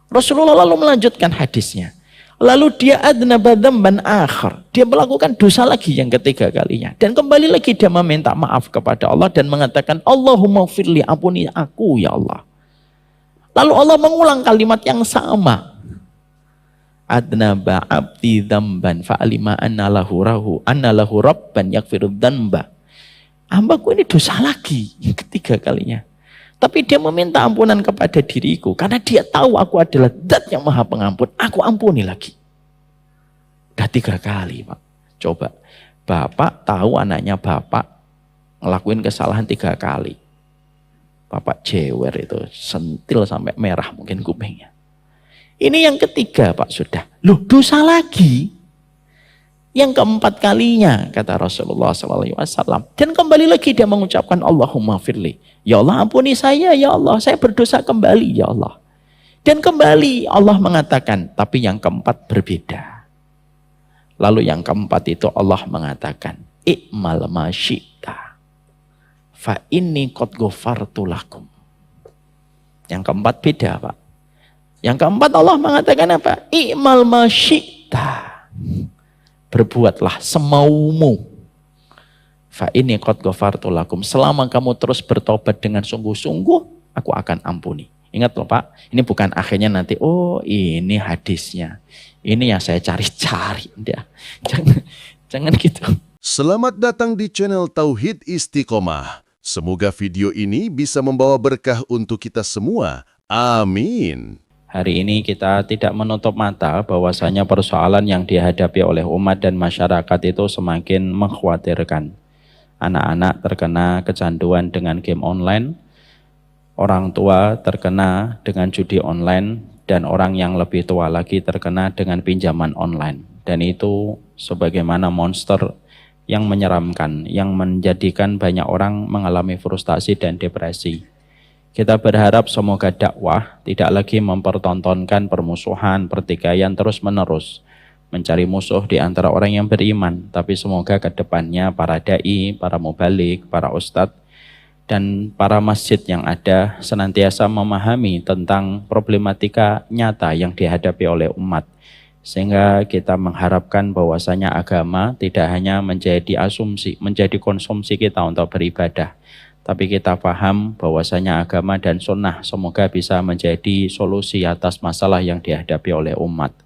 Rasulullah lalu melanjutkan hadisnya. Lalu dia adnaba dzamban akhar. Dia melakukan dosa lagi yang ketiga kalinya. Dan kembali lagi dia meminta maaf kepada Allah dan mengatakan, Allahumma firli, ampuni aku ya Allah. Lalu Allah mengulang kalimat yang sama. Adnaba abdi dzamban fa'alima anna lahu rabban yaghfirud dzamba. Hambaku ini dosa lagi yang ketiga kalinya. Tapi dia meminta ampunan kepada diriku. Karena dia tahu aku adalah Zat yang maha pengampun. Aku ampuni lagi. Udah 3 kali, Pak. Coba. Bapak tahu anaknya bapak ngelakuin kesalahan 3 kali. Bapak jewer itu. Sentil sampai merah mungkin kupingnya. Ini yang ketiga, Pak, sudah. Loh, dosa lagi. Yang keempat kalinya, kata Rasulullah SAW. Dan kembali lagi dia mengucapkan Allahumma firli. Ya Allah, ampuni saya, ya Allah. Saya berdosa kembali, ya Allah. Dan kembali Allah mengatakan, tapi yang keempat berbeda. Lalu yang keempat itu Allah mengatakan, i'mal ma syi'ta fa inni qad ghafartu lakum. Yang keempat beda, Pak. Yang keempat Allah mengatakan apa? I'mal ma syi'ta. Berbuatlah semaumu. Fa ini qad ghafartu lakum. Selama kamu terus bertobat dengan sungguh-sungguh, aku akan ampuni. Ingat loh Pak, ini bukan akhirnya nanti, oh ini hadisnya. Ini yang saya cari-cari. Jangan gitu. Selamat datang di channel Tauhid Istiqomah. Semoga video ini bisa membawa berkah untuk kita semua. Amin. Hari ini kita tidak menutup mata bahwasanya persoalan yang dihadapi oleh umat dan masyarakat itu semakin mengkhawatirkan. Anak-anak terkena kecanduan dengan game online, orang tua terkena dengan judi online, dan orang yang lebih tua lagi terkena dengan pinjaman online. Dan itu sebagaimana monster yang menyeramkan, yang menjadikan banyak orang mengalami frustasi dan depresi. Kita berharap semoga dakwah tidak lagi mempertontonkan permusuhan, pertikaian terus-menerus, mencari musuh di antara orang yang beriman. Tapi semoga ke depannya para dai, para mubalik, para ustadz, dan para masjid yang ada senantiasa memahami tentang problematika nyata yang dihadapi oleh umat. Sehingga kita mengharapkan bahwasanya agama tidak hanya menjadi asumsi, menjadi konsumsi kita untuk beribadah. Tapi kita paham bahwasanya agama dan sunnah semoga bisa menjadi solusi atas masalah yang dihadapi oleh umat.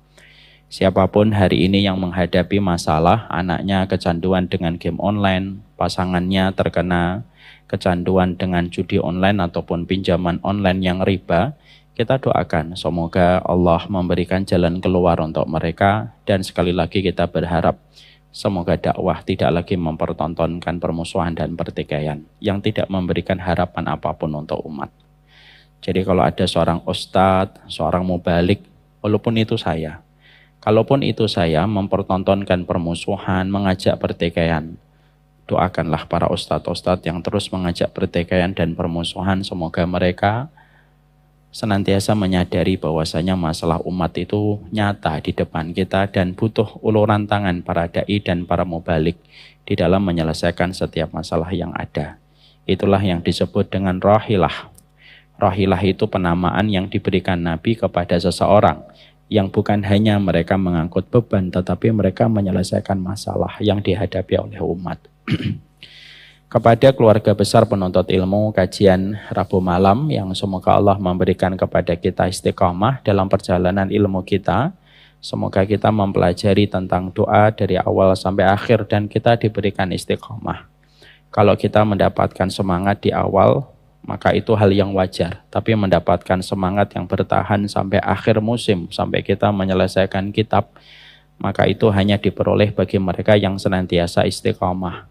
Siapapun hari ini yang menghadapi masalah, anaknya kecanduan dengan game online, pasangannya terkena kecanduan dengan judi online ataupun pinjaman online yang riba, kita doakan semoga Allah memberikan jalan keluar untuk mereka. Dan sekali lagi kita berharap semoga dakwah tidak lagi mempertontonkan permusuhan dan pertikaian yang tidak memberikan harapan apapun untuk umat. Jadi kalau ada seorang ustadz, seorang mubalik, walaupun itu saya, kalaupun itu saya mempertontonkan permusuhan, mengajak pertikaian, doakanlah para ustadz-ustadz yang terus mengajak pertikaian dan permusuhan, semoga mereka senantiasa menyadari bahwasanya masalah umat itu nyata di depan kita dan butuh uluran tangan para dai dan para mubalik di dalam menyelesaikan setiap masalah yang ada. Itulah yang disebut dengan rahilah. Rahilah itu penamaan yang diberikan Nabi kepada seseorang yang bukan hanya mereka mengangkut beban, tetapi mereka menyelesaikan masalah yang dihadapi oleh umat. Kepada keluarga besar penuntut ilmu kajian Rabu malam yang semoga Allah memberikan kepada kita istiqamah dalam perjalanan ilmu kita. Semoga kita mempelajari tentang doa dari awal sampai akhir dan kita diberikan istiqamah. Kalau kita mendapatkan semangat di awal, maka itu hal yang wajar. Tapi mendapatkan semangat yang bertahan sampai akhir musim, sampai kita menyelesaikan kitab, maka itu hanya diperoleh bagi mereka yang senantiasa istiqamah.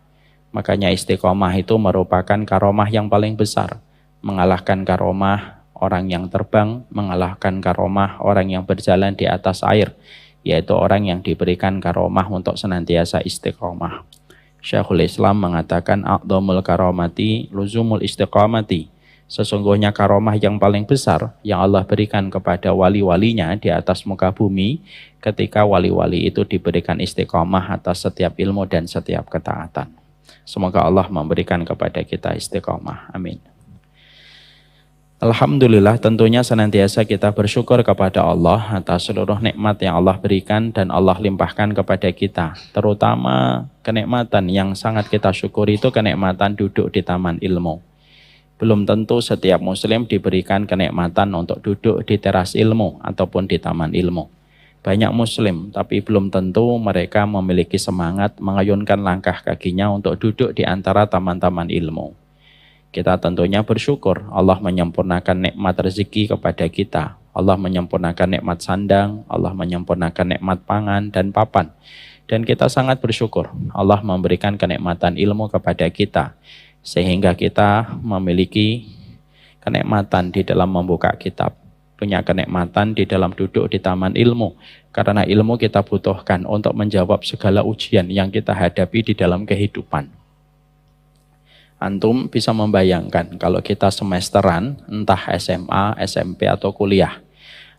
Makanya istiqomah itu merupakan karomah yang paling besar. Mengalahkan karomah orang yang terbang, mengalahkan karomah orang yang berjalan di atas air, yaitu orang yang diberikan karomah untuk senantiasa istiqomah. Syekhul Islam mengatakan a'dhamul karomati luzumul istiqomati. Sesungguhnya karomah yang paling besar yang Allah berikan kepada wali-walinya di atas muka bumi, ketika wali-wali itu diberikan istiqomah atas setiap ilmu dan setiap ketaatan. Semoga Allah memberikan kepada kita istiqomah. Amin. Alhamdulillah, tentunya senantiasa kita bersyukur kepada Allah atas seluruh nikmat yang Allah berikan dan Allah limpahkan kepada kita. Terutama kenikmatan yang sangat kita syukuri itu kenikmatan duduk di taman ilmu. Belum tentu setiap muslim diberikan kenikmatan untuk duduk di teras ilmu ataupun di taman ilmu. Banyak muslim, tapi belum tentu mereka memiliki semangat mengayunkan langkah kakinya untuk duduk di antara taman-taman ilmu. Kita tentunya bersyukur Allah menyempurnakan nikmat rezeki kepada kita. Allah menyempurnakan nikmat sandang, Allah menyempurnakan nikmat pangan dan papan. Dan kita sangat bersyukur Allah memberikan kenikmatan ilmu kepada kita. Sehingga kita memiliki kenikmatan di dalam membuka kitab. Punya kenikmatan di dalam duduk di taman ilmu. Karena ilmu kita butuhkan untuk menjawab segala ujian yang kita hadapi di dalam kehidupan. Antum bisa membayangkan kalau kita semesteran, entah SMA, SMP atau kuliah,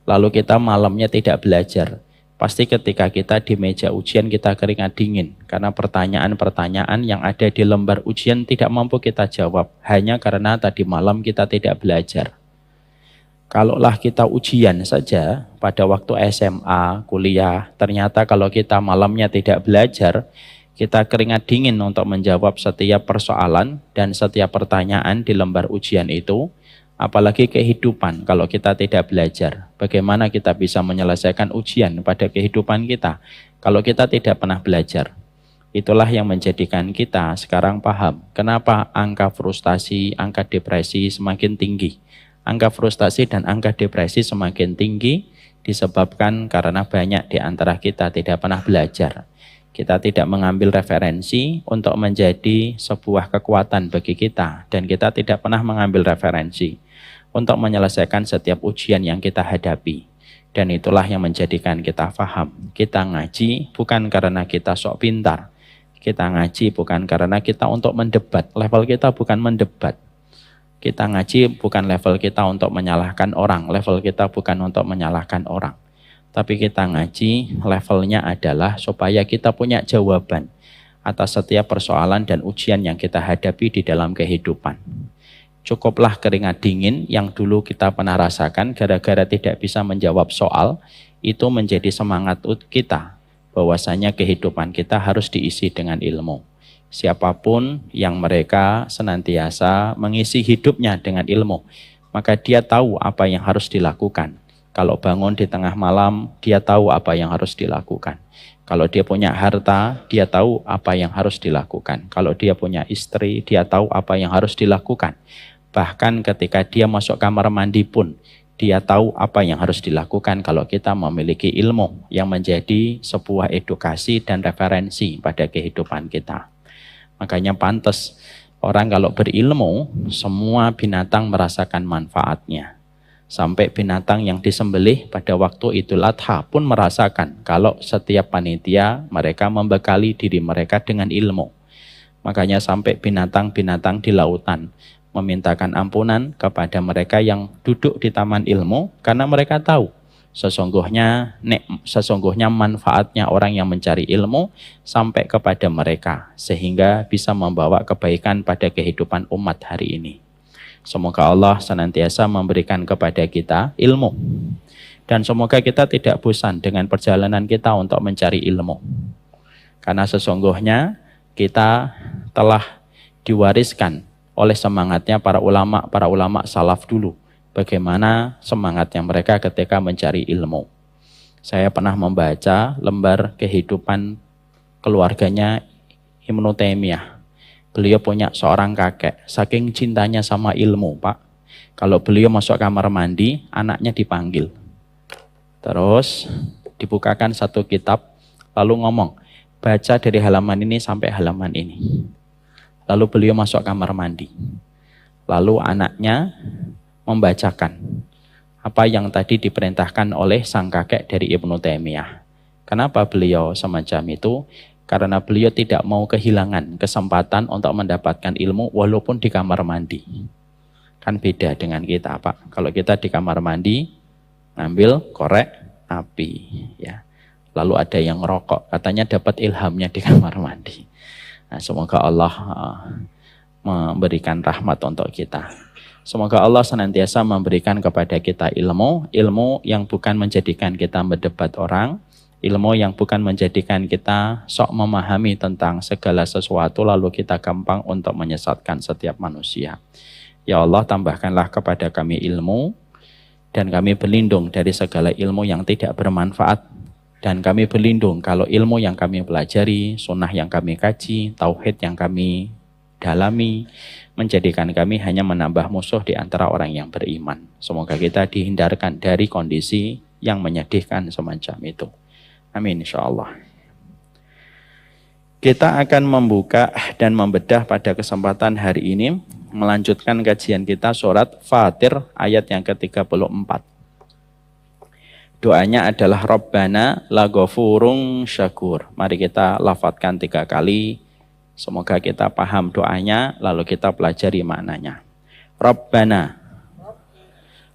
lalu kita malamnya tidak belajar. Pasti ketika kita di meja ujian kita keringat dingin, karena pertanyaan-pertanyaan yang ada di lembar ujian tidak mampu kita jawab, hanya karena tadi malam kita tidak belajar. Kalaulah kita ujian saja pada waktu SMA, kuliah, ternyata kalau kita malamnya tidak belajar, kita keringat dingin untuk menjawab setiap persoalan dan setiap pertanyaan di lembar ujian itu, apalagi kehidupan kalau kita tidak belajar. Bagaimana kita bisa menyelesaikan ujian pada kehidupan kita kalau kita tidak pernah belajar? Itulah yang menjadikan kita sekarang paham kenapa angka frustasi, angka depresi semakin tinggi. Angka frustasi dan angka depresi semakin tinggi disebabkan karena banyak di antara kita tidak pernah belajar. Kita tidak mengambil referensi untuk menjadi sebuah kekuatan bagi kita. Dan kita tidak pernah mengambil referensi untuk menyelesaikan setiap ujian yang kita hadapi. Dan itulah yang menjadikan kita paham. Kita ngaji bukan karena kita sok pintar. Kita ngaji bukan karena kita untuk mendebat. Level kita bukan mendebat. Kita ngaji bukan level kita untuk menyalahkan orang. Level kita bukan untuk menyalahkan orang. Tapi kita ngaji levelnya adalah supaya kita punya jawaban atas setiap persoalan dan ujian yang kita hadapi di dalam kehidupan. Cukuplah keringat dingin yang dulu kita pernah rasakan gara-gara tidak bisa menjawab soal, itu menjadi semangat kita bahwasanya kehidupan kita harus diisi dengan ilmu. Siapapun yang mereka senantiasa mengisi hidupnya dengan ilmu, maka dia tahu apa yang harus dilakukan. Kalau bangun di tengah malam, dia tahu apa yang harus dilakukan. Kalau dia punya harta, dia tahu apa yang harus dilakukan. Kalau dia punya istri, dia tahu apa yang harus dilakukan. Bahkan ketika dia masuk kamar mandi pun, dia tahu apa yang harus dilakukan kalau kita memiliki ilmu yang menjadi sebuah edukasi dan referensi pada kehidupan kita. Makanya pantas orang kalau berilmu, semua binatang merasakan manfaatnya. Sampai binatang yang disembelih pada waktu Idul Adha pun merasakan kalau setiap panitia mereka membekali diri mereka dengan ilmu. Makanya sampai binatang-binatang di lautan memintakan ampunan kepada mereka yang duduk di taman ilmu karena mereka tahu sesungguhnya manfaatnya orang yang mencari ilmu sampai kepada mereka sehingga bisa membawa kebaikan pada kehidupan umat hari ini. Semoga Allah senantiasa memberikan kepada kita ilmu. Dan semoga kita tidak bosan dengan perjalanan kita untuk mencari ilmu. Karena sesungguhnya kita telah diwariskan oleh semangatnya para ulama salaf dulu. Bagaimana semangatnya mereka ketika mencari ilmu. Saya pernah membaca lembar kehidupan keluarganya Ibnu Taimiyah. Beliau punya seorang kakek, saking cintanya sama ilmu, Pak. Kalau beliau masuk kamar mandi, anaknya dipanggil. Terus dibukakan satu kitab, lalu ngomong, baca dari halaman ini sampai halaman ini. Lalu beliau masuk kamar mandi. Lalu anaknya membacakan apa yang tadi diperintahkan oleh sang kakek dari Ibnu Taimiyah. Kenapa beliau semacam itu? Karena beliau tidak mau kehilangan kesempatan untuk mendapatkan ilmu walaupun di kamar mandi. Kan beda dengan kita, Pak. Kalau kita di kamar mandi, ngambil korek api. Ya. Lalu ada yang ngerokok, katanya dapat ilhamnya di kamar mandi. Nah, semoga Allah memberikan rahmat untuk kita. Semoga Allah senantiasa memberikan kepada kita ilmu yang bukan menjadikan kita mendebat orang, ilmu yang bukan menjadikan kita sok memahami tentang segala sesuatu lalu kita gampang untuk menyesatkan setiap manusia. Ya Allah, tambahkanlah kepada kami ilmu, dan kami berlindung dari segala ilmu yang tidak bermanfaat. Dan kami berlindung kalau ilmu yang kami pelajari, sunnah yang kami kaji, tauhid yang kami dalami, menjadikan kami hanya menambah musuh di antara orang yang beriman. Semoga kita dihindarkan dari kondisi yang menyedihkan semacam itu. Amin insyaallah. Kita akan membuka dan membedah pada kesempatan hari ini, melanjutkan kajian kita surat Fatir ayat yang ke-34. Doanya adalah Rabbana laghafurun syakur. Mari kita lafadzkan 3 kali. Semoga kita paham doanya, lalu kita pelajari maknanya. Rabbana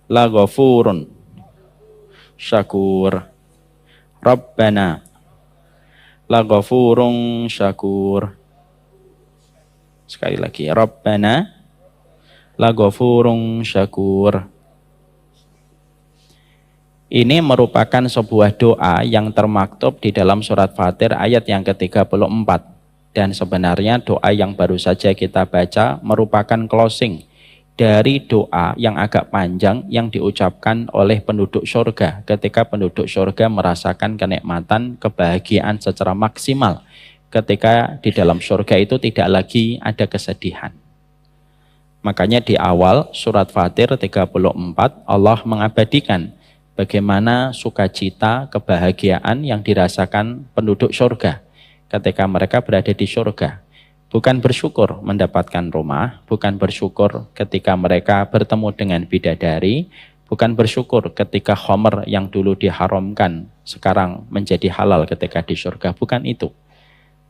laghafurun syakur. Rabbana laghafurun syakur. Sekali lagi. Rabbana laghafurun syakur. Ini merupakan sebuah doa yang termaktub di dalam surat Fatir ayat yang ke-34. Dan sebenarnya doa yang baru saja kita baca merupakan closing dari doa yang agak panjang yang diucapkan oleh penduduk surga ketika penduduk surga merasakan kenikmatan, kebahagiaan secara maksimal ketika di dalam surga itu tidak lagi ada kesedihan. Makanya di awal surat Fatir 34 Allah mengabadikan bagaimana sukacita, kebahagiaan yang dirasakan penduduk surga ketika mereka berada di surga. Bukan bersyukur mendapatkan rumah, bukan bersyukur ketika mereka bertemu dengan bidadari, bukan bersyukur ketika khamr yang dulu diharamkan sekarang menjadi halal ketika di surga, bukan itu.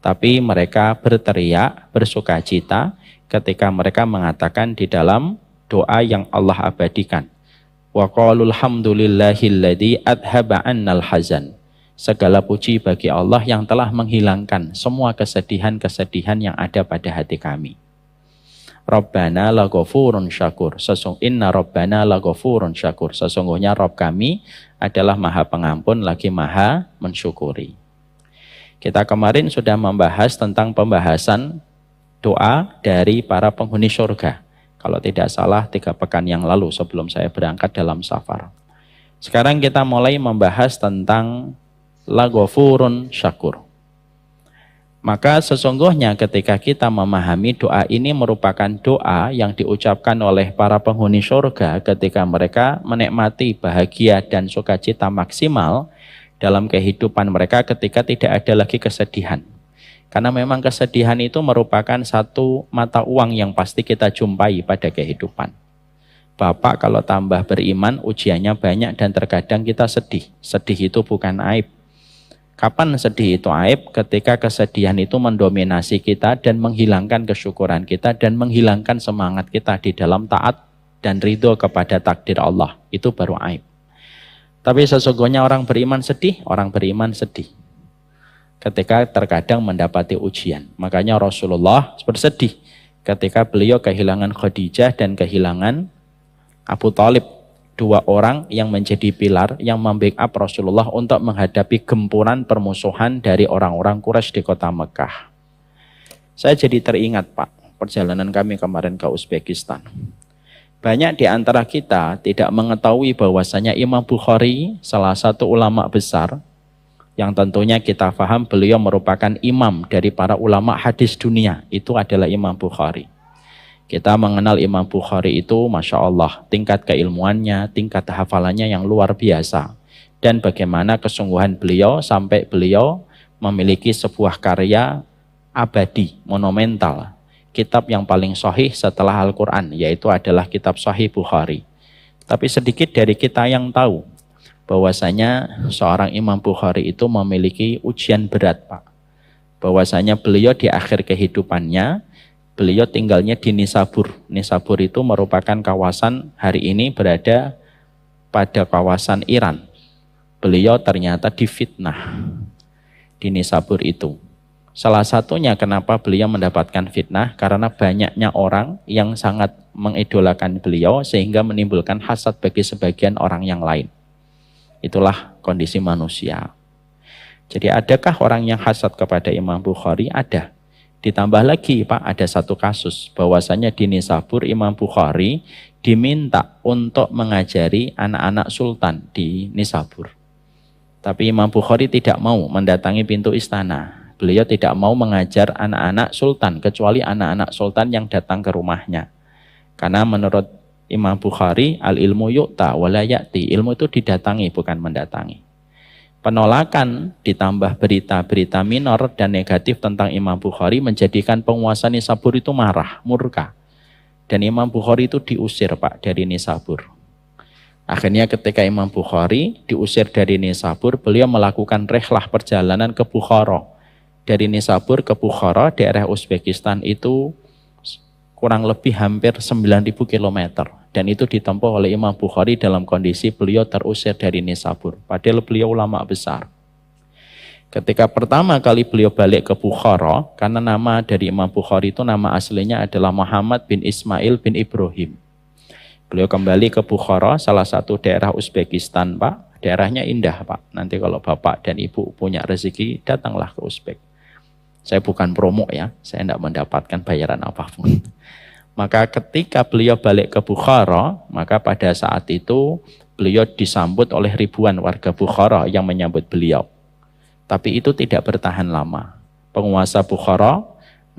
Tapi mereka berteriak, bersukacita ketika mereka mengatakan di dalam doa yang Allah abadikan. Wa qalul hamdulillahilladzi adhaba 'annal hazan. Segala puji bagi Allah yang telah menghilangkan semua kesedihan-kesedihan yang ada pada hati kami. Rabbana laghafurun syakur. Inna Rabbana laghafurun syakur. Sesungguhnya Rabb kami adalah Maha Pengampun lagi Maha mensyukuri. Kita kemarin sudah membahas tentang pembahasan doa dari para penghuni surga. Kalau tidak salah 3 pekan yang lalu sebelum saya berangkat dalam safar. Sekarang kita mulai membahas tentang laghafurun syakur. Maka sesungguhnya ketika kita memahami doa ini merupakan doa yang diucapkan oleh para penghuni surga ketika mereka menikmati bahagia dan sukacita maksimal dalam kehidupan mereka ketika tidak ada lagi kesedihan. Karena memang kesedihan itu merupakan satu mata uang yang pasti kita jumpai pada kehidupan. Bapak kalau tambah beriman ujiannya banyak dan terkadang kita sedih. Sedih itu bukan aib. Kapan sedih itu aib? Ketika kesedihan itu mendominasi kita dan menghilangkan kesyukuran kita dan menghilangkan semangat kita di dalam taat dan ridho kepada takdir Allah. Itu baru aib. Tapi sesungguhnya orang beriman sedih, ketika terkadang mendapati ujian. Makanya Rasulullah bersedih ketika beliau kehilangan Khadijah dan kehilangan Abu Thalib, 2 orang yang menjadi pilar yang membackup Rasulullah untuk menghadapi gempuran permusuhan dari orang-orang Quraisy di kota Mekah. Saya jadi teringat Pak, perjalanan kami kemarin ke Uzbekistan. Banyak di antara kita tidak mengetahui bahwasanya Imam Bukhari, salah satu ulama besar, yang tentunya kita paham beliau merupakan imam dari para ulama hadis dunia, itu adalah Imam Bukhari. Kita mengenal Imam Bukhari itu, Masya Allah, tingkat keilmuannya, tingkat hafalannya yang luar biasa. Dan bagaimana kesungguhan beliau sampai beliau memiliki sebuah karya abadi, monumental. Kitab yang paling sahih setelah Al-Quran, yaitu adalah kitab Sahih Bukhari. Tapi sedikit dari kita yang tahu bahwasanya seorang Imam Bukhari itu memiliki ujian berat, Pak. Bahwasanya beliau di akhir kehidupannya, beliau tinggalnya di Nisabur. Nisabur itu merupakan kawasan hari ini berada pada kawasan Iran. Beliau ternyata difitnah di Nisabur itu. Salah satunya kenapa beliau mendapatkan fitnah, karena banyaknya orang yang sangat mengidolakan beliau sehingga menimbulkan hasad bagi sebagian orang yang lain. Itulah kondisi manusia. Jadi adakah orang yang hasad kepada Imam Bukhari? Ada. Ditambah lagi Pak, ada satu kasus bahwasanya di Nisabur Imam Bukhari diminta untuk mengajari anak-anak sultan di Nisabur. Tapi Imam Bukhari tidak mau mendatangi pintu istana. Beliau tidak mau mengajar anak-anak sultan, kecuali anak-anak sultan yang datang ke rumahnya. Karena menurut Imam Bukhari, al-ilmu yu'ta wala ya'ti. Ilmu itu didatangi, bukan mendatangi. Penolakan ditambah berita-berita minor dan negatif tentang Imam Bukhari menjadikan penguasa Nisabur itu marah, murka. Dan Imam Bukhari itu diusir Pak dari Nisabur. Akhirnya ketika Imam Bukhari diusir dari Nisabur, beliau melakukan rihlah perjalanan ke Bukhara. Dari Nisabur ke Bukhara, daerah Uzbekistan itu kurang lebih hampir 9.000 km. Dan itu ditempuh oleh Imam Bukhari dalam kondisi beliau terusir dari Nisabur. Padahal beliau ulama besar. Ketika pertama kali beliau balik ke Bukhara, karena nama dari Imam Bukhari itu nama aslinya adalah Muhammad bin Ismail bin Ibrahim. Beliau kembali ke Bukhara, salah satu daerah Uzbekistan Pak. Daerahnya indah Pak. Nanti kalau Bapak dan Ibu punya rezeki, datanglah ke Uzbek. Saya bukan promo ya, saya tidak mendapatkan bayaran apapun. Maka ketika beliau balik ke Bukhara, maka pada saat itu beliau disambut oleh ribuan warga Bukhara yang menyambut beliau. Tapi itu tidak bertahan lama. Penguasa Bukhara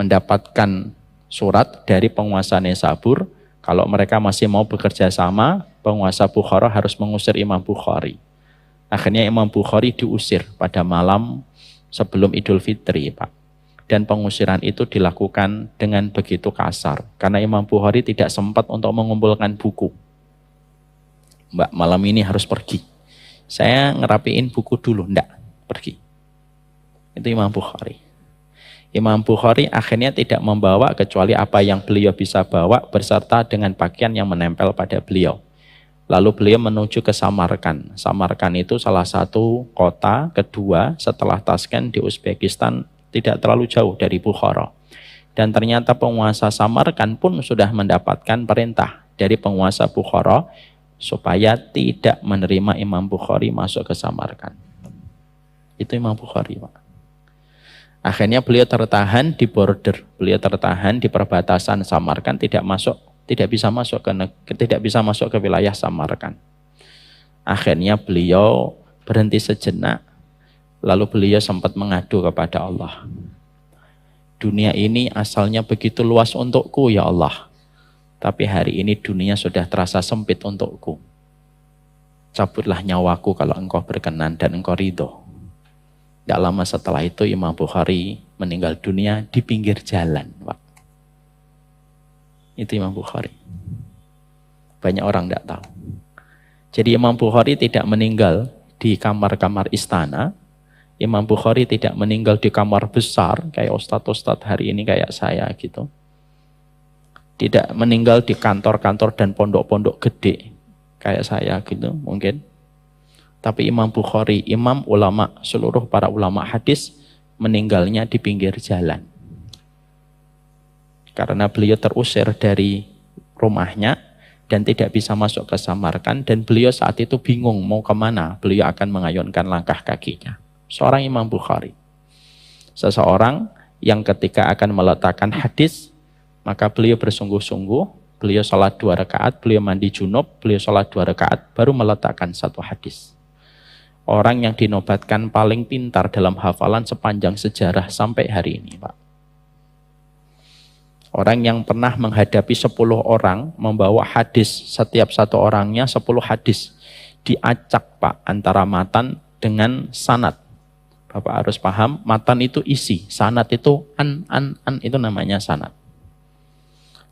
mendapatkan surat dari penguasa Nisabur, kalau mereka masih mau bekerja sama, penguasa Bukhara harus mengusir Imam Bukhari. Akhirnya Imam Bukhari diusir pada malam sebelum Idul Fitri, Pak. Dan pengusiran itu dilakukan dengan begitu kasar. Karena Imam Bukhari tidak sempat untuk mengumpulkan buku. Mbak, malam ini harus pergi. Saya ngerapiin buku dulu, enggak, pergi. Itu Imam Bukhari. Imam Bukhari akhirnya tidak membawa kecuali apa yang beliau bisa bawa beserta dengan pakaian yang menempel pada beliau. Lalu beliau menuju ke Samarkand. Samarkand itu salah satu kota kedua setelah Tashkent di Uzbekistan, tidak terlalu jauh dari Bukhara. Dan ternyata penguasa Samarkand pun sudah mendapatkan perintah dari penguasa Bukhara supaya tidak menerima Imam Bukhari masuk ke Samarkand. Itu Imam Bukhari, Pak. Akhirnya beliau tertahan di border, beliau tertahan di perbatasan Samarkand, tidak bisa masuk ke wilayah Samarkand. Akhirnya beliau berhenti sejenak, lalu beliau sempat mengadu kepada Allah. Dunia ini asalnya begitu luas untukku ya Allah, tapi hari ini dunia sudah terasa sempit untukku. Cabutlah nyawaku kalau engkau berkenan dan engkau ridho. Tidak lama setelah itu Imam Bukhari meninggal dunia di pinggir jalan, Pak. Itu Imam Bukhari. Banyak orang tidak tahu. Jadi Imam Bukhari tidak meninggal di kamar-kamar istana. Imam Bukhari tidak meninggal di kamar besar kayak ustadz-ustadz hari ini kayak saya gitu. Tidak meninggal di kantor-kantor dan pondok-pondok gede kayak saya gitu mungkin. Tapi Imam Bukhari, imam ulama, seluruh para ulama hadis meninggalnya di pinggir jalan. Karena beliau terusir dari rumahnya dan tidak bisa masuk ke Samarkand, dan beliau saat itu bingung mau kemana, beliau akan mengayunkan langkah kakinya. Seorang Imam Bukhari. Seseorang yang ketika akan meletakkan hadis, maka beliau bersungguh-sungguh, beliau sholat 2 rakaat, beliau mandi junub, beliau sholat 2 rakaat, baru meletakkan satu hadis. Orang yang dinobatkan paling pintar dalam hafalan sepanjang sejarah sampai hari ini, Pak. Orang yang pernah menghadapi 10 orang, membawa hadis, setiap satu orangnya 10 hadis. Diacak, Pak, antara matan dengan sanad. Bapak harus paham, matan itu isi, sanad itu an itu namanya sanad.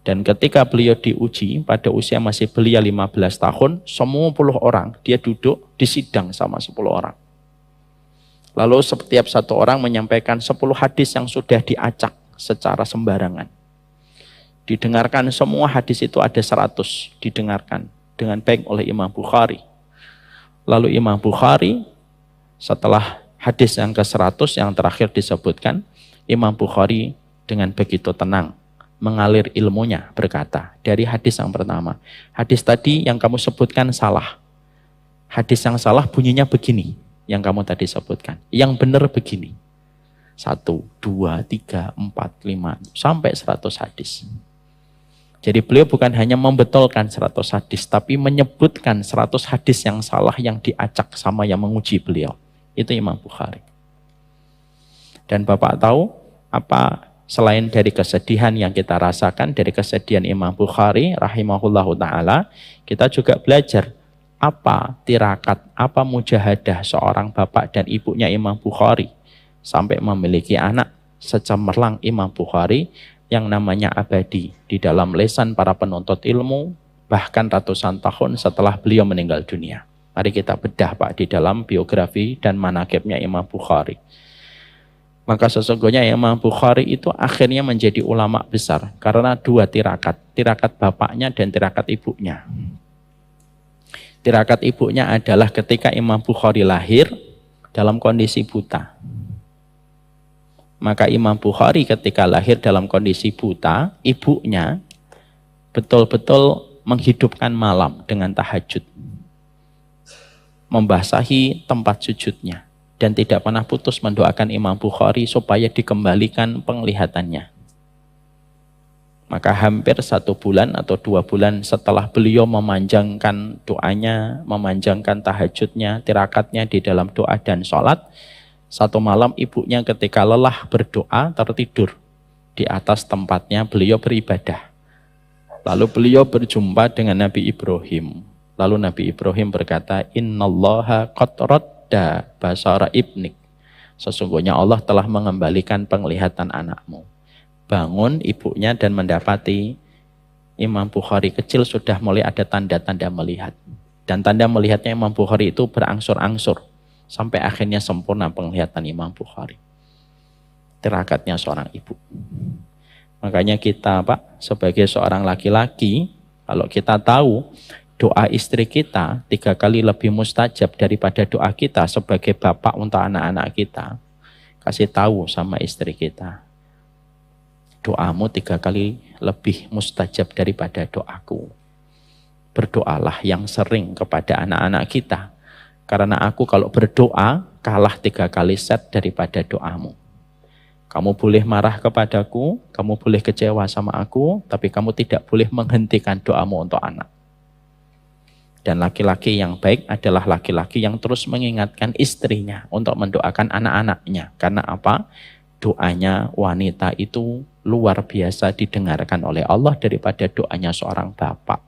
Dan ketika beliau diuji, pada usia masih belia 15 tahun, semua 10 orang, dia duduk di sidang sama 10 orang. Lalu setiap satu orang menyampaikan 10 hadis yang sudah diacak secara sembarangan. Didengarkan semua hadis itu ada 100, didengarkan dengan baik oleh Imam Bukhari. Lalu Imam Bukhari, setelah hadis yang ke-100 yang terakhir disebutkan, Imam Bukhari dengan begitu tenang mengalir ilmunya berkata, dari hadis yang pertama, hadis tadi yang kamu sebutkan salah. Hadis yang salah bunyinya begini, yang kamu tadi sebutkan. Yang benar begini. 1, 2, 3, 4, 5, sampai 100 hadis. Jadi beliau bukan hanya membetulkan 100 hadis, tapi menyebutkan 100 hadis yang salah yang diacak sama yang menguji beliau. Itu Imam Bukhari. Dan Bapak tahu apa selain dari kesedihan yang kita rasakan, dari kesedihan Imam Bukhari rahimahullahu ta'ala, kita juga belajar apa tirakat, apa mujahadah seorang bapak dan ibunya Imam Bukhari sampai memiliki anak secemerlang Imam Bukhari yang namanya abadi di dalam lesan para penuntut ilmu bahkan ratusan tahun setelah beliau meninggal dunia. Mari kita bedah Pak di dalam biografi dan manaqibnya Imam Bukhari. Maka sesungguhnya Imam Bukhari itu akhirnya menjadi ulama besar karena 2 tirakat. Tirakat bapaknya dan tirakat ibunya. Tirakat ibunya adalah ketika Imam Bukhari lahir dalam kondisi buta. Maka Imam Bukhari ketika lahir dalam kondisi buta, ibunya betul-betul menghidupkan malam dengan tahajud. Membasahi tempat sujudnya. Dan tidak pernah putus mendoakan Imam Bukhari supaya dikembalikan penglihatannya. Maka hampir 1 bulan atau 2 bulan setelah beliau memanjangkan doanya, memanjangkan tahajudnya, tirakatnya di dalam doa dan sholat, 1 malam ibunya ketika lelah berdoa tertidur di atas tempatnya beliau beribadah. Lalu beliau berjumpa dengan Nabi Ibrahim. Lalu Nabi Ibrahim berkata, Innallaha qad radda basara ibnik. Sesungguhnya Allah telah mengembalikan penglihatan anakmu. Bangun ibunya dan mendapati Imam Bukhari kecil sudah mulai ada tanda-tanda melihat. Dan tanda melihatnya Imam Bukhari itu berangsur-angsur. Sampai akhirnya sempurna penglihatan Imam Bukhari. Tirakatnya seorang ibu. Makanya kita Pak, sebagai seorang laki-laki, kalau kita tahu doa istri kita 3 kali lebih mustajab daripada doa kita sebagai bapak untuk anak-anak kita. Kasih tahu sama istri kita. Doamu 3 kali lebih mustajab daripada doaku. Berdoalah yang sering kepada anak-anak kita. Karena aku kalau berdoa kalah 3 kali set daripada doamu. Kamu boleh marah kepadaku, kamu boleh kecewa sama aku, tapi kamu tidak boleh menghentikan doamu untuk anak. Dan laki-laki yang baik adalah laki-laki yang terus mengingatkan istrinya untuk mendoakan anak-anaknya. Karena apa? Doanya wanita itu luar biasa didengarkan oleh Allah daripada doanya seorang bapak.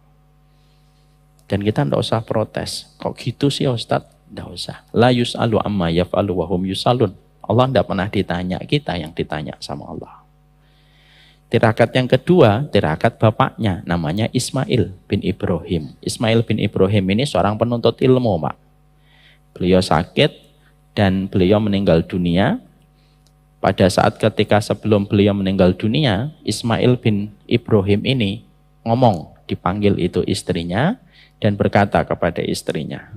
Dan kita tidak usah protes. Kok gitu sih Ustadz? Tidak usah. La yus'alu amma yaf'alu wa hum yus'alun. Allah tidak pernah ditanya, kita yang ditanya sama Allah. Tirakat yang kedua, tirakat bapaknya, namanya Ismail bin Ibrahim. Ismail bin Ibrahim ini seorang penuntut ilmu, Pak. Beliau sakit dan beliau meninggal dunia. Pada saat ketika sebelum beliau meninggal dunia, Ismail bin Ibrahim ini ngomong, dipanggil itu istrinya, dan berkata kepada istrinya,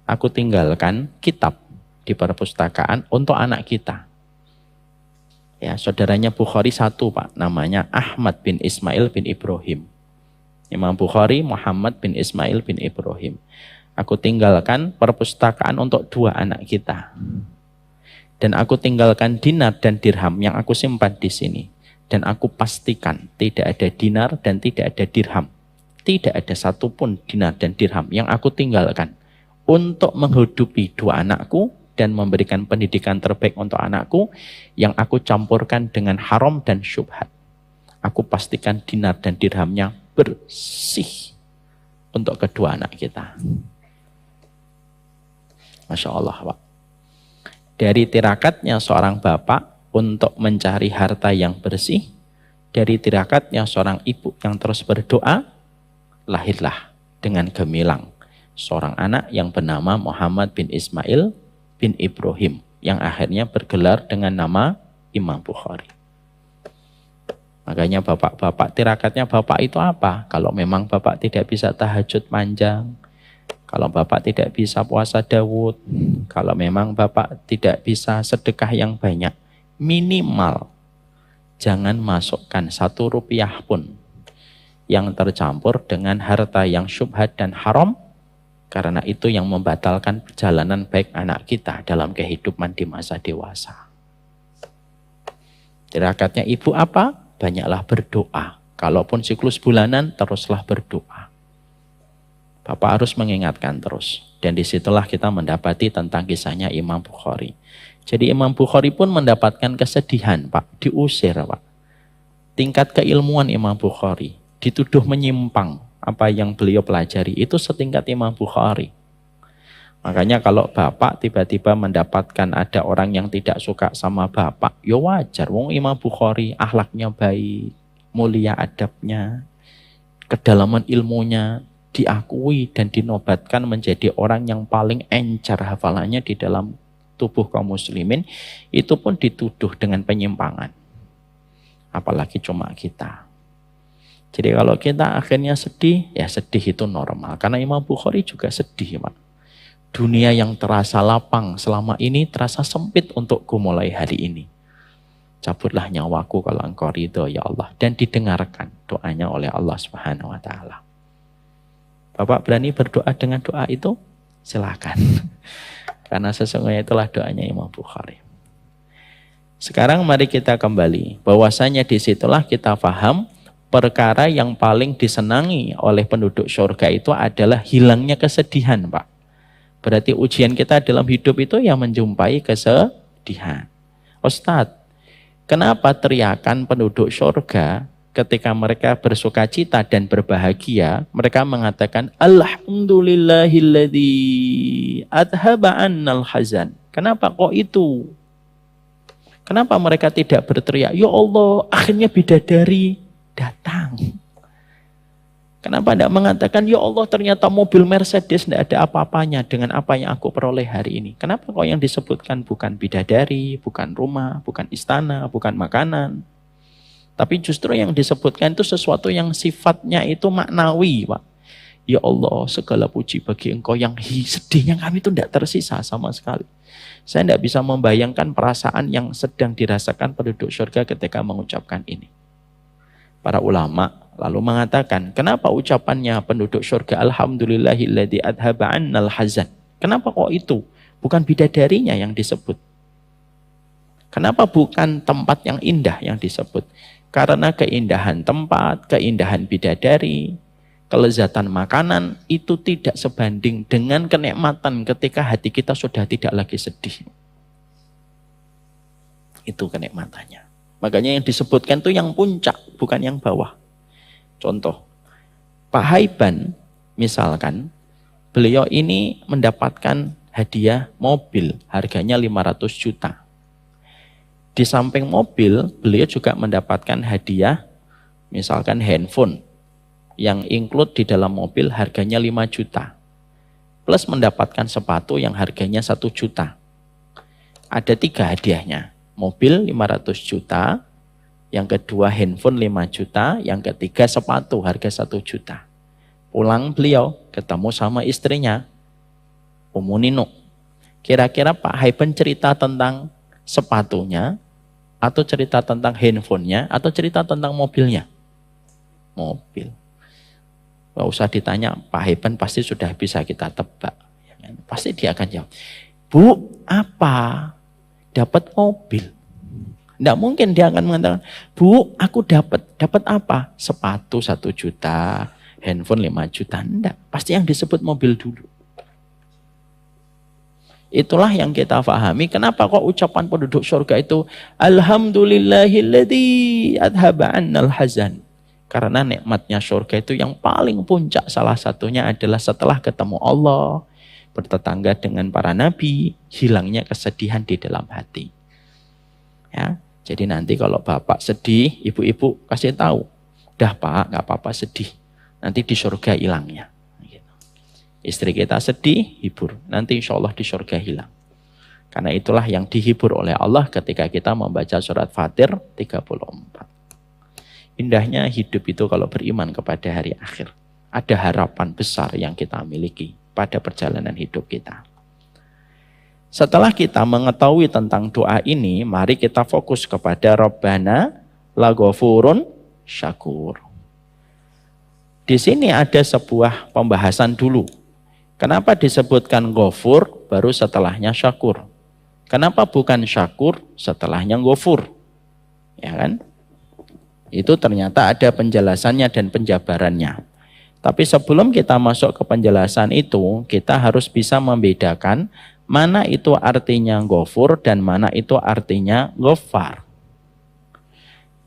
aku tinggalkan kitab di perpustakaan untuk anak kita. Ya, saudaranya Bukhari 1 Pak, namanya Ahmad bin Ismail bin Ibrahim. Imam Bukhari Muhammad bin Ismail bin Ibrahim. Aku tinggalkan perpustakaan untuk 2 anak kita. Dan aku tinggalkan dinar dan dirham yang aku simpan di sini. Dan aku pastikan tidak ada dinar dan tidak ada dirham. Tidak ada satupun dinar dan dirham yang aku tinggalkan untuk menghidupi 2 anakku dan memberikan pendidikan terbaik untuk anakku yang aku campurkan dengan haram dan syubhat. Aku pastikan dinar dan dirhamnya bersih untuk kedua anak kita. Masya Allah, Pak. Dari tirakatnya seorang bapak untuk mencari harta yang bersih, dari tirakatnya seorang ibu yang terus berdoa, lahirlah dengan gemilang seorang anak yang bernama Muhammad bin Ismail bin Ibrahim yang akhirnya bergelar dengan nama Imam Bukhari. Makanya bapak-bapak, tirakatnya bapak itu apa? Kalau memang bapak tidak bisa tahajud panjang, kalau bapak tidak bisa puasa Daud, kalau memang bapak tidak bisa sedekah yang banyak, minimal jangan masukkan 1 rupiah pun yang tercampur dengan harta yang syubhat dan haram, karena itu yang membatalkan perjalanan baik anak kita dalam kehidupan di masa dewasa. Tirakatnya ibu apa? Banyaklah berdoa. Kalaupun siklus bulanan, teruslah berdoa. Bapak harus mengingatkan terus. Dan disitulah kita mendapati tentang kisahnya Imam Bukhari. Jadi Imam Bukhari pun mendapatkan kesedihan, Pak. Diusir, Pak. Tingkat keilmuan Imam Bukhari dituduh menyimpang apa yang beliau pelajari, itu setingkat Imam Bukhari. Makanya kalau bapak tiba-tiba mendapatkan ada orang yang tidak suka sama bapak, ya wajar. Wong Imam Bukhari akhlaknya baik, mulia adabnya, kedalaman ilmunya diakui dan dinobatkan menjadi orang yang paling encer hafalannya di dalam tubuh kaum muslimin, itu pun dituduh dengan penyimpangan. Apalagi cuma kita. Jadi kalau kita akhirnya sedih, ya sedih itu normal. Karena Imam Bukhari juga sedih, Pak. Dunia yang terasa lapang selama ini terasa sempit untukku mulai hari ini. Cabutlah nyawaku kalau engkau ridho ya Allah. Dan didengarkan doanya oleh Allah Subhanahu wa ta'ala. Bapak berani berdoa dengan doa itu? Silakan. Karena sesungguhnya itulah doanya Imam Bukhari. Sekarang mari kita kembali. Bahwasanya disitulah kita paham perkara yang paling disenangi oleh penduduk surga itu adalah hilangnya kesedihan, Pak. Berarti ujian kita dalam hidup itu ya menjumpai kesedihan. Ustadz, kenapa teriakan penduduk surga ketika mereka bersuka cita dan berbahagia, mereka mengatakan Alhamdulillahilladzi adhaba annal hazan. Kenapa kok itu? Kenapa mereka tidak berteriak, ya Allah, akhirnya bidadari datang. Kenapa tidak mengatakan, ya Allah ternyata mobil Mercedes tidak ada apa-apanya dengan apa yang aku peroleh hari ini. Kenapa kok yang disebutkan bukan bidadari, bukan rumah, bukan istana, bukan makanan. Tapi justru yang disebutkan itu sesuatu yang sifatnya itu maknawi, Pak. Ya Allah, segala puji bagi engkau yang sedihnya kami itu tidak tersisa sama sekali. Saya tidak bisa membayangkan perasaan yang sedang dirasakan penduduk surga ketika mengucapkan ini. Para ulama lalu mengatakan, kenapa ucapannya penduduk surga Alhamdulillahilladzi adhaba annal hazan? Kenapa kok itu? Bukan bidadarinya yang disebut. Kenapa bukan tempat yang indah yang disebut? Karena keindahan tempat, keindahan bidadari, kelezatan makanan itu tidak sebanding dengan kenikmatan ketika hati kita sudah tidak lagi sedih. Itu kenikmatannya. Makanya yang disebutkan itu yang puncak, bukan yang bawah. Contoh, Pak Haiban misalkan, beliau ini mendapatkan hadiah mobil, harganya 500 juta. Di samping mobil, beliau juga mendapatkan hadiah, misalkan handphone, yang include di dalam mobil harganya 5 juta. Plus mendapatkan sepatu yang harganya 1 juta. Ada 3 hadiahnya. Mobil 500 juta, yang kedua handphone 5 juta, yang ketiga sepatu harga 1 juta. Pulang beliau ketemu sama istrinya, Ummu Nino. Kira-kira Pak Haiban cerita tentang sepatunya, atau cerita tentang handphonenya, atau cerita tentang mobilnya? Mobil. Gak usah ditanya, Pak Haiban pasti sudah bisa kita tebak. Pasti dia akan jawab, Bu, apa? Dapat mobil. Tidak mungkin dia akan mengatakan, Bu, aku dapat apa? Sepatu 1 juta, handphone 5 juta. Tidak, pasti yang disebut mobil dulu. Itulah yang kita pahami. Kenapa kok ucapan penduduk surga itu Alhamdulillahilladzi adhaba annal hazan. Karena nikmatnya surga itu yang paling puncak salah satunya adalah setelah ketemu Allah, bertetangga dengan para nabi, hilangnya kesedihan di dalam hati. Ya, jadi nanti kalau bapak sedih, ibu-ibu kasih tahu, dah Pak, nggak apa-apa sedih, nanti di surga hilangnya. Gitu. Istri kita sedih, hibur, nanti insya Allah di surga hilang. Karena itulah yang dihibur oleh Allah ketika kita membaca surat Fatir 34. Indahnya hidup itu kalau beriman kepada hari akhir. Ada harapan besar yang kita miliki pada perjalanan hidup kita. Setelah kita mengetahui tentang doa ini, mari kita fokus kepada Rabbana laghafurun syakur. Di sini ada sebuah pembahasan dulu. Kenapa disebutkan ghafur baru setelahnya syakur? Kenapa bukan syakur setelahnya ghafur? Ya kan? Itu ternyata ada penjelasannya dan penjabarannya. Tapi sebelum kita masuk ke penjelasan itu, kita harus bisa membedakan mana itu artinya ghafur dan mana itu artinya ghaffar.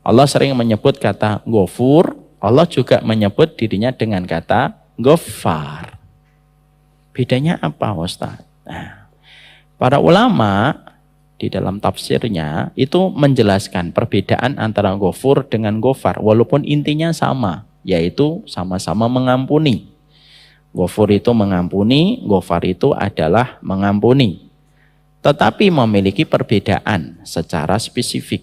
Allah sering menyebut kata ghafur, Allah juga menyebut dirinya dengan kata ghaffar. Bedanya apa, Ustaz? Nah, para ulama di dalam tafsirnya itu menjelaskan perbedaan antara ghafur dengan ghaffar, walaupun intinya sama, yaitu sama-sama mengampuni. Ghafur itu mengampuni, ghaffar itu adalah mengampuni. Tetapi memiliki perbedaan secara spesifik.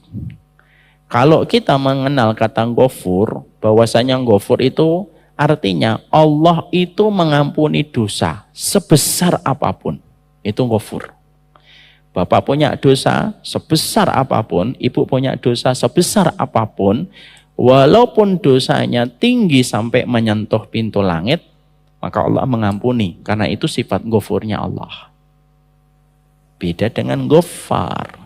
Kalau kita mengenal kata ghafur, bahwasanya ghafur itu artinya Allah itu mengampuni dosa sebesar apapun. Itu ghafur. Bapak punya dosa sebesar apapun, ibu punya dosa sebesar apapun, walaupun dosanya tinggi sampai menyentuh pintu langit, maka Allah mengampuni. Karena itu sifat ghafurnya Allah. Beda dengan ghaffar.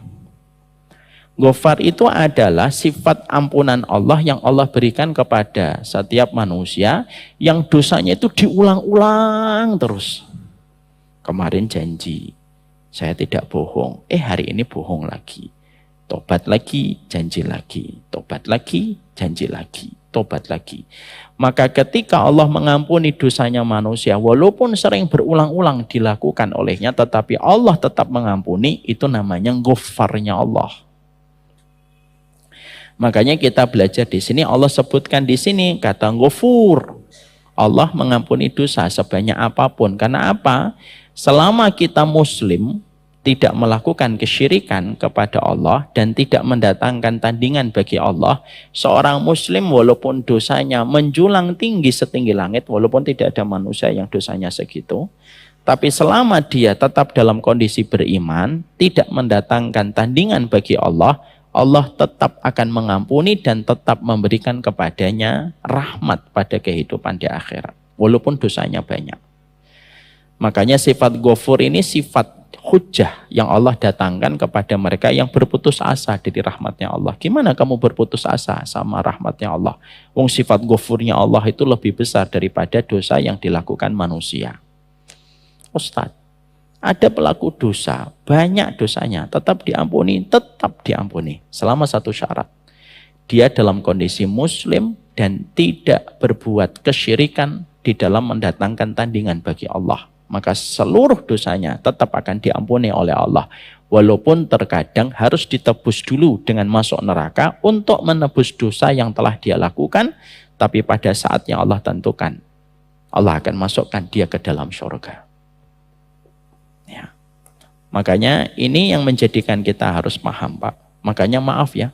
Ghaffar itu adalah sifat ampunan Allah yang Allah berikan kepada setiap manusia yang dosanya itu diulang-ulang terus. Kemarin janji, saya tidak bohong. Hari ini bohong lagi. Tobat lagi, janji lagi. Tobat lagi, janji lagi. Tobat lagi. Maka ketika Allah mengampuni dosanya manusia, walaupun sering berulang-ulang dilakukan olehnya, tetapi Allah tetap mengampuni, itu namanya ghaffarnya Allah. Makanya kita belajar di sini, Allah sebutkan di sini kata ghafur. Allah mengampuni dosa sebanyak apapun. Karena apa? Selama kita muslim tidak melakukan kesyirikan kepada Allah dan tidak mendatangkan tandingan bagi Allah, seorang muslim walaupun dosanya menjulang tinggi setinggi langit, walaupun tidak ada manusia yang dosanya segitu, tapi selama dia tetap dalam kondisi beriman, tidak mendatangkan tandingan bagi Allah, Allah tetap akan mengampuni dan tetap memberikan kepadanya rahmat pada kehidupan di akhirat. Walaupun dosanya banyak. Makanya sifat ghafur ini sifat hujjah yang Allah datangkan kepada mereka yang berputus asa dari rahmatnya Allah. Gimana kamu berputus asa sama rahmatnya Allah? Wong sifat ghafurnya Allah itu lebih besar daripada dosa yang dilakukan manusia. Ustaz, ada pelaku dosa, banyak dosanya, tetap diampuni, selama satu syarat. Dia dalam kondisi muslim dan tidak berbuat kesyirikan di dalam mendatangkan tandingan bagi Allah. Maka seluruh dosanya tetap akan diampuni oleh Allah. Walaupun terkadang harus ditebus dulu dengan masuk neraka untuk menebus dosa yang telah dia lakukan, tapi pada saat yang Allah tentukan, Allah akan masukkan dia ke dalam surga. Ya. Makanya ini yang menjadikan kita harus paham, Pak. Makanya maaf ya,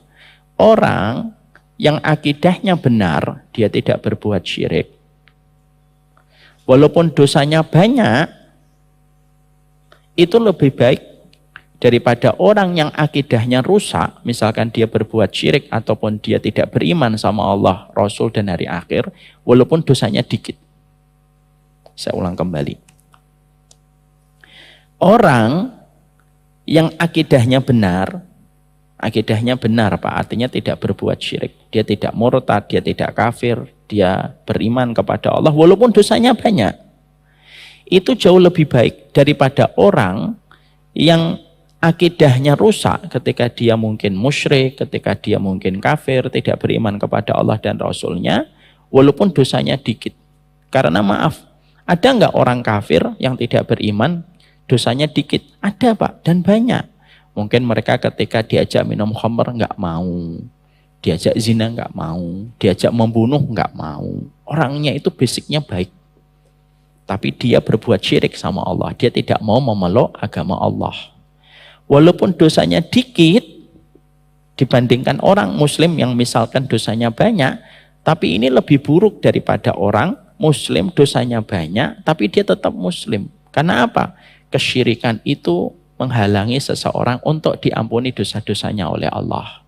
orang yang akidahnya benar, dia tidak berbuat syirik. Walaupun dosanya banyak, itu lebih baik daripada orang yang akidahnya rusak, misalkan dia berbuat syirik ataupun dia tidak beriman sama Allah, Rasul dan hari akhir, walaupun dosanya dikit. Saya ulang kembali. Orang yang akidahnya benar Pak, artinya tidak berbuat syirik. Dia tidak murtad, dia tidak kafir, dia beriman kepada Allah walaupun dosanya banyak. Itu jauh lebih baik daripada orang yang akidahnya rusak ketika dia mungkin musyrik, ketika dia mungkin kafir, tidak beriman kepada Allah dan Rasulnya, walaupun dosanya dikit. Karena maaf, ada nggak orang kafir yang tidak beriman, dosanya dikit? Ada Pak, dan banyak. Mungkin mereka ketika diajak minum khamr nggak mau, diajak zina nggak mau, diajak membunuh nggak mau. Orangnya itu basicnya baik. Tapi dia berbuat syirik sama Allah. Dia tidak mau memeluk agama Allah. Walaupun dosanya dikit, dibandingkan orang muslim yang misalkan dosanya banyak, tapi ini lebih buruk daripada orang muslim dosanya banyak, tapi dia tetap muslim. Karena apa? Kesyirikan itu menghalangi seseorang untuk diampuni dosa-dosanya oleh Allah.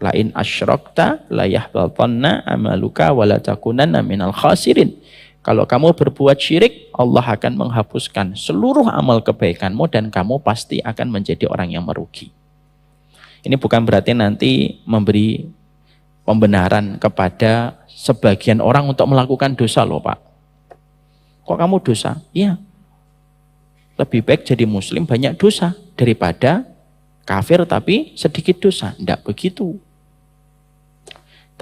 Lain asyrakta la yahbatanna amaluka wa la takunanna minal khasirin. Kalau kamu berbuat syirik, Allah akan menghapuskan seluruh amal kebaikanmu dan kamu pasti akan menjadi orang yang merugi. Ini bukan berarti nanti memberi pembenaran kepada sebagian orang untuk melakukan dosa loh Pak. Kok kamu dosa? Iya. Lebih baik jadi muslim banyak dosa daripada kafir tapi sedikit dosa. Tidak begitu.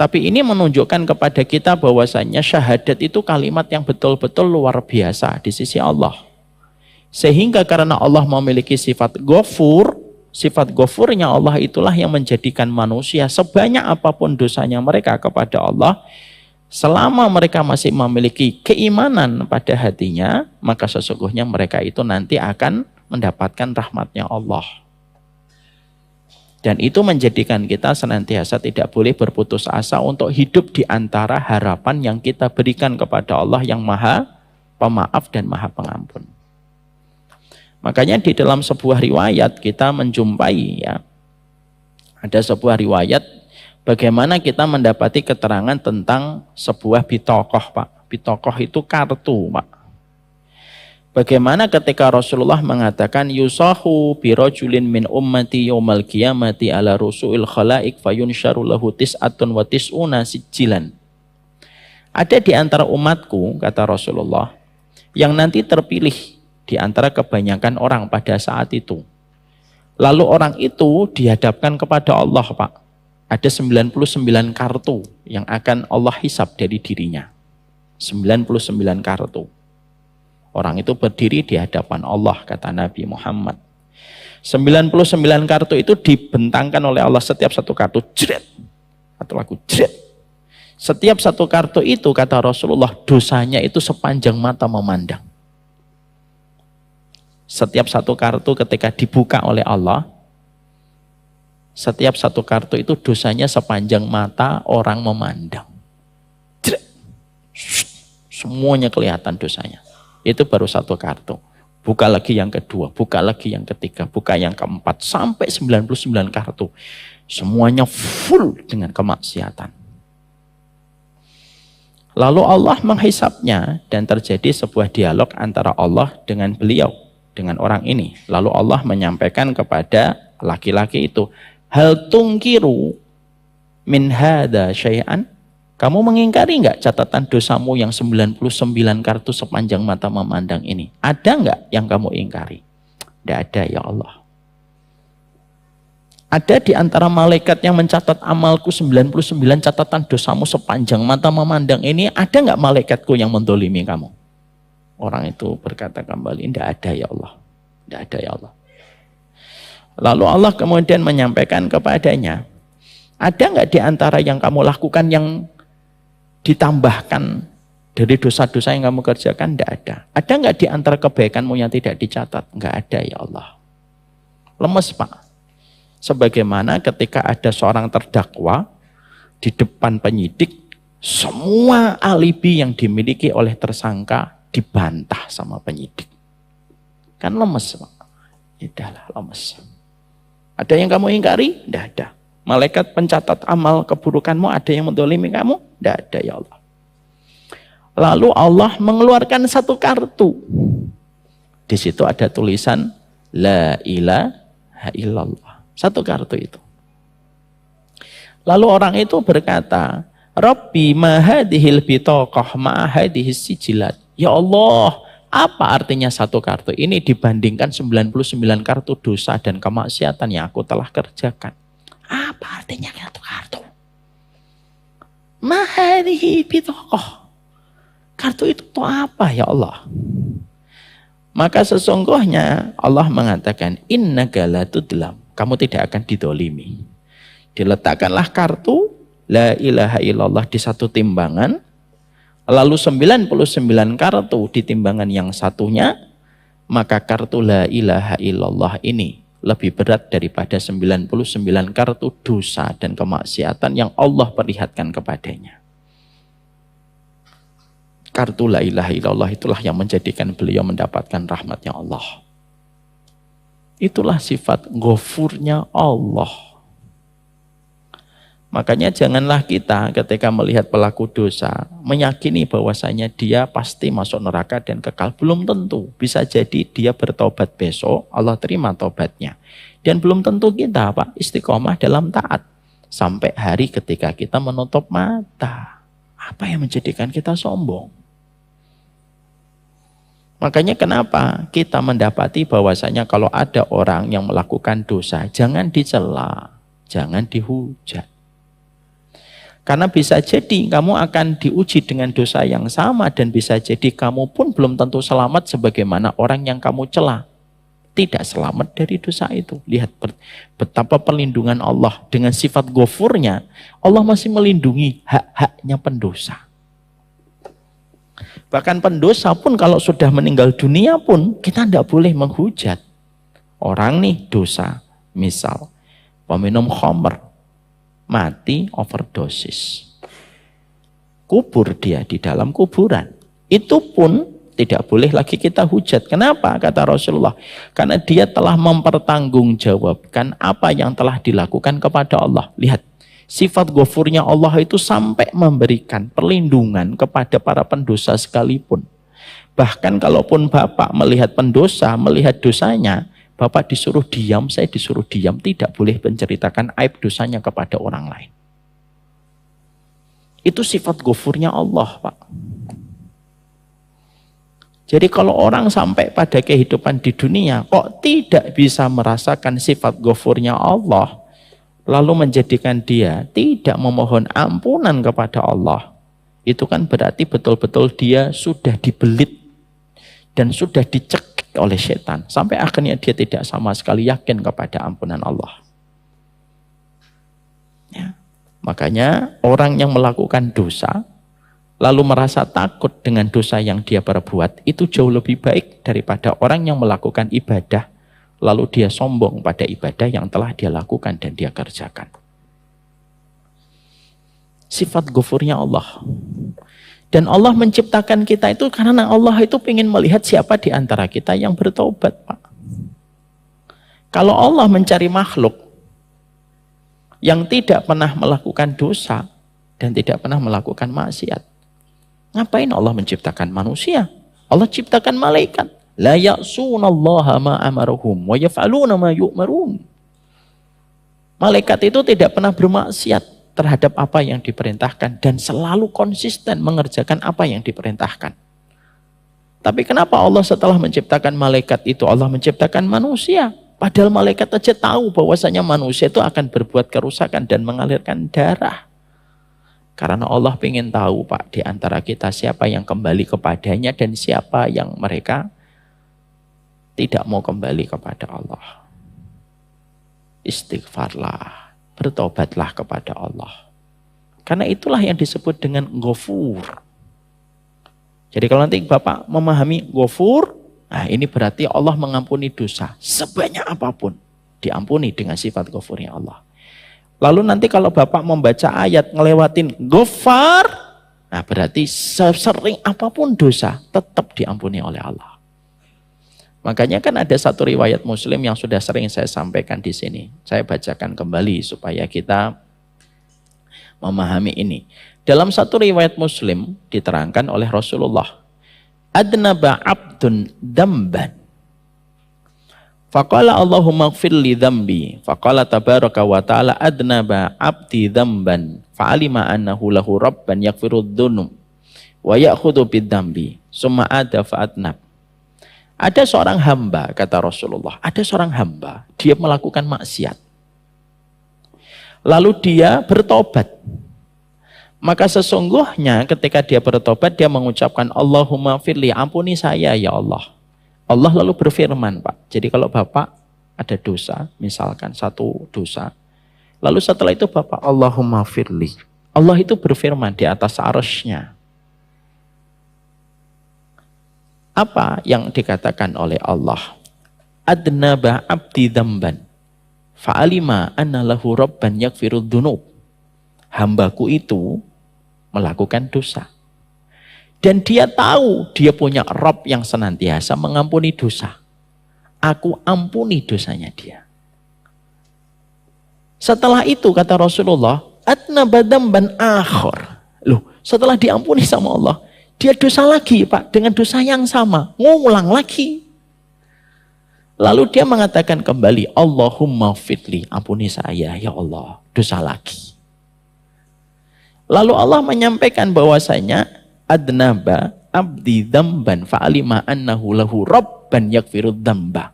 Tapi ini menunjukkan kepada kita bahwasannya syahadat itu kalimat yang betul-betul luar biasa di sisi Allah. Sehingga karena Allah memiliki sifat ghafur, sifat ghafurnya Allah itulah yang menjadikan manusia sebanyak apapun dosanya mereka kepada Allah, selama mereka masih memiliki keimanan pada hatinya, maka sesungguhnya mereka itu nanti akan mendapatkan rahmatnya Allah. Dan itu menjadikan kita senantiasa tidak boleh berputus asa untuk hidup di antara harapan yang kita berikan kepada Allah yang Maha Pemaaf dan Maha Pengampun. Makanya di dalam sebuah riwayat kita menjumpai ya, ada sebuah riwayat bagaimana kita mendapati keterangan tentang sebuah bitokoh Pak. Bitokoh itu kartu Pak. Bagaimana ketika Rasulullah mengatakan yusahu birajulin min ummati yaumal qiyamati ala rusu'il khalaik fayunsyaru lahu tis'atun wa tis'una sijjilan. Ada di antara umatku, kata Rasulullah, yang nanti terpilih di antara kebanyakan orang pada saat itu. Lalu orang itu dihadapkan kepada Allah, Pak. Ada 99 kartu yang akan Allah hisab dari dirinya. 99 kartu. Orang itu berdiri di hadapan Allah, kata Nabi Muhammad. 99 kartu itu dibentangkan oleh Allah, setiap satu kartu jret. Atau lagu jret. Setiap satu kartu itu, kata Rasulullah, dosanya itu sepanjang mata memandang. Setiap satu kartu ketika dibuka oleh Allah, setiap satu kartu itu dosanya sepanjang mata orang memandang. Jret. Semuanya kelihatan dosanya. Itu baru satu kartu. Buka lagi yang kedua, buka lagi yang ketiga, buka yang keempat, sampai 99 kartu. Semuanya full dengan kemaksiatan. Lalu Allah menghisapnya dan terjadi sebuah dialog antara Allah dengan beliau, dengan orang ini. Lalu Allah menyampaikan kepada laki-laki itu, hal tungkiru min hadza syai'an? Kamu mengingkari enggak catatan dosamu yang 99 kartu sepanjang mata memandang ini? Ada enggak yang kamu ingkari? Tidak ada ya Allah. Ada di antara malaikat yang mencatat amalku 99 catatan dosamu sepanjang mata memandang ini, ada enggak malaikatku yang mendolimi kamu? Orang itu berkata kembali, tidak ada ya Allah. Tidak ada ya Allah. Lalu Allah kemudian menyampaikan kepadanya, ada enggak di antara yang kamu lakukan yang ditambahkan dari dosa-dosa yang kamu kerjakan? Tidak ada. Ada nggak di antara kebaikanmu yang tidak dicatat? Nggak ada ya Allah. Lemes Pak. Sebagaimana ketika ada seorang terdakwa di depan penyidik, semua alibi yang dimiliki oleh tersangka dibantah sama penyidik. Kan lemes Pak. Idahlah lemes. Ada yang kamu ingkari? Tidak ada. Malaikat pencatat amal keburukanmu ada yang mendolimi kamu? Tidak ada ya Allah. Lalu Allah mengeluarkan satu kartu. Di situ ada tulisan La ilaha illallah. Satu kartu itu. Lalu orang itu berkata, Rabbi ma hadhil bitaqah ma hadhis sijilat. Ya Allah, apa artinya satu kartu ini dibandingkan 99 kartu dosa dan kemaksiatan yang aku telah kerjakan? Apa artinya satu kartu? Mahadihi bitokoh. Kartu itu tuh apa ya Allah? Maka sesungguhnya Allah mengatakan, innaka la tudlam. Kamu tidak akan didolimi. Diletakkanlah kartu La ilaha illallah di satu timbangan. Lalu 99 kartu di timbangan yang satunya. Maka kartu La ilaha illallah ini lebih berat daripada 99 kartu dosa dan kemaksiatan yang Allah perlihatkan kepadanya. Kartu La ilaha illallah itulah yang menjadikan beliau mendapatkan rahmatnya Allah. Itulah sifat ghafurnya Allah. Makanya janganlah kita ketika melihat pelaku dosa meyakini bahwasanya dia pasti masuk neraka dan kekal. Belum tentu. Bisa jadi dia bertobat besok, Allah terima tobatnya. Dan belum tentu kita istiqomah dalam taat sampai hari ketika kita menutup mata. Apa yang menjadikan kita sombong? Makanya kenapa kita mendapati bahwasanya kalau ada orang yang melakukan dosa, jangan dicela, jangan dihujat. Karena bisa jadi kamu akan diuji dengan dosa yang sama dan bisa jadi kamu pun belum tentu selamat sebagaimana orang yang kamu cela. Tidak selamat dari dosa itu. Lihat betapa perlindungan Allah dengan sifat ghafurnya. Allah masih melindungi hak-haknya pendosa. Bahkan pendosa pun kalau sudah meninggal dunia pun kita tidak boleh menghujat. Orang nih dosa, misal peminum khamr, mati overdosis. Kubur dia di dalam kuburan. Itu pun tidak boleh lagi kita hujat. Kenapa? Kata Rasulullah. Karena dia telah mempertanggungjawabkan apa yang telah dilakukan kepada Allah. Lihat, sifat ghafurnya Allah itu sampai memberikan perlindungan kepada para pendosa sekalipun. Bahkan kalaupun Bapak melihat pendosa, melihat dosanya, Bapak disuruh diam, saya disuruh diam, tidak boleh menceritakan aib dosanya kepada orang lain. Itu sifat ghafurnya Allah, Pak. Jadi kalau orang sampai pada kehidupan di dunia, kok tidak bisa merasakan sifat ghafurnya Allah, lalu menjadikan dia tidak memohon ampunan kepada Allah, itu kan berarti betul-betul dia sudah dibelit dan sudah dicek oleh setan. Sampai akhirnya dia tidak sama sekali yakin kepada ampunan Allah. Ya. Makanya orang yang melakukan dosa, lalu merasa takut dengan dosa yang dia perbuat, itu jauh lebih baik daripada orang yang melakukan ibadah, lalu dia sombong pada ibadah yang telah dia lakukan dan dia kerjakan. Sifat ghafurnya Allah. Dan Allah menciptakan kita itu karena Allah itu ingin melihat siapa di antara kita yang bertobat, Pak. Kalau Allah mencari makhluk yang tidak pernah melakukan dosa dan tidak pernah melakukan maksiat, ngapain Allah menciptakan manusia? Allah ciptakan malaikat. La ya'sunallaha ma amaruhum wa yaf'aluna ma yu'marun. Malaikat itu tidak pernah bermaksiat terhadap apa yang diperintahkan dan selalu konsisten mengerjakan apa yang diperintahkan. Tapi kenapa Allah setelah menciptakan malaikat itu Allah menciptakan manusia? Padahal malaikat aja tahu bahwasanya manusia itu akan berbuat kerusakan dan mengalirkan darah. Karena Allah ingin tahu, Pak, di antara kita siapa yang kembali kepadanya dan siapa yang mereka tidak mau kembali kepada Allah. Istighfarlah. Bertobatlah kepada Allah. Karena itulah yang disebut dengan ghafur. Jadi kalau nanti Bapak memahami ghafur, nah ini berarti Allah mengampuni dosa. Sebanyak apapun diampuni dengan sifat ghafurnya Allah. Lalu nanti kalau Bapak membaca ayat ngelewatin ghafar, nah berarti sesering apapun dosa tetap diampuni oleh Allah. Makanya kan ada satu riwayat Muslim yang sudah sering saya sampaikan di sini. Saya bacakan kembali supaya kita memahami ini. Dalam satu riwayat Muslim diterangkan oleh Rasulullah, adnaba abdun damban. Faqala Allahumma ighfir li dhanbi. Faqala tabaraka wa ta'ala adnaba abdi dhanban. Fa'alima annahu lahu rabban yaghfirud dhunub wa ya'khudhu bid-dhanbi. Summa ada fa'adnab. Ada seorang hamba, kata Rasulullah, ada seorang hamba, dia melakukan maksiat. Lalu dia bertobat. Maka sesungguhnya ketika dia bertobat, dia mengucapkan, Allahumma firli, ampuni saya ya Allah. Allah lalu berfirman, Pak. Jadi kalau Bapak ada dosa, misalkan satu dosa, lalu setelah itu Bapak, Allahumma firli. Allah itu berfirman di atas arsy-Nya. Apa yang dikatakan oleh Allah? Adnaba abdi dzamban fa'alima anna lahu rabban yaghfirud dzunub. Hambaku itu melakukan dosa. Dan dia tahu dia punya Rabb yang senantiasa mengampuni dosa. Aku ampuni dosanya dia. Setelah itu kata Rasulullah, atnaba dzamban akhar. Loh, setelah diampuni sama Allah, dia dosa lagi, Pak, dengan dosa yang sama, ngulang lagi. Lalu dia mengatakan kembali, Allahumma fitli, ampuni saya, ya Allah, dosa lagi. Lalu Allah menyampaikan bahwasanya adnaba abdi dzamban fa'alima annahu lahu rabban yakfirud dzamba.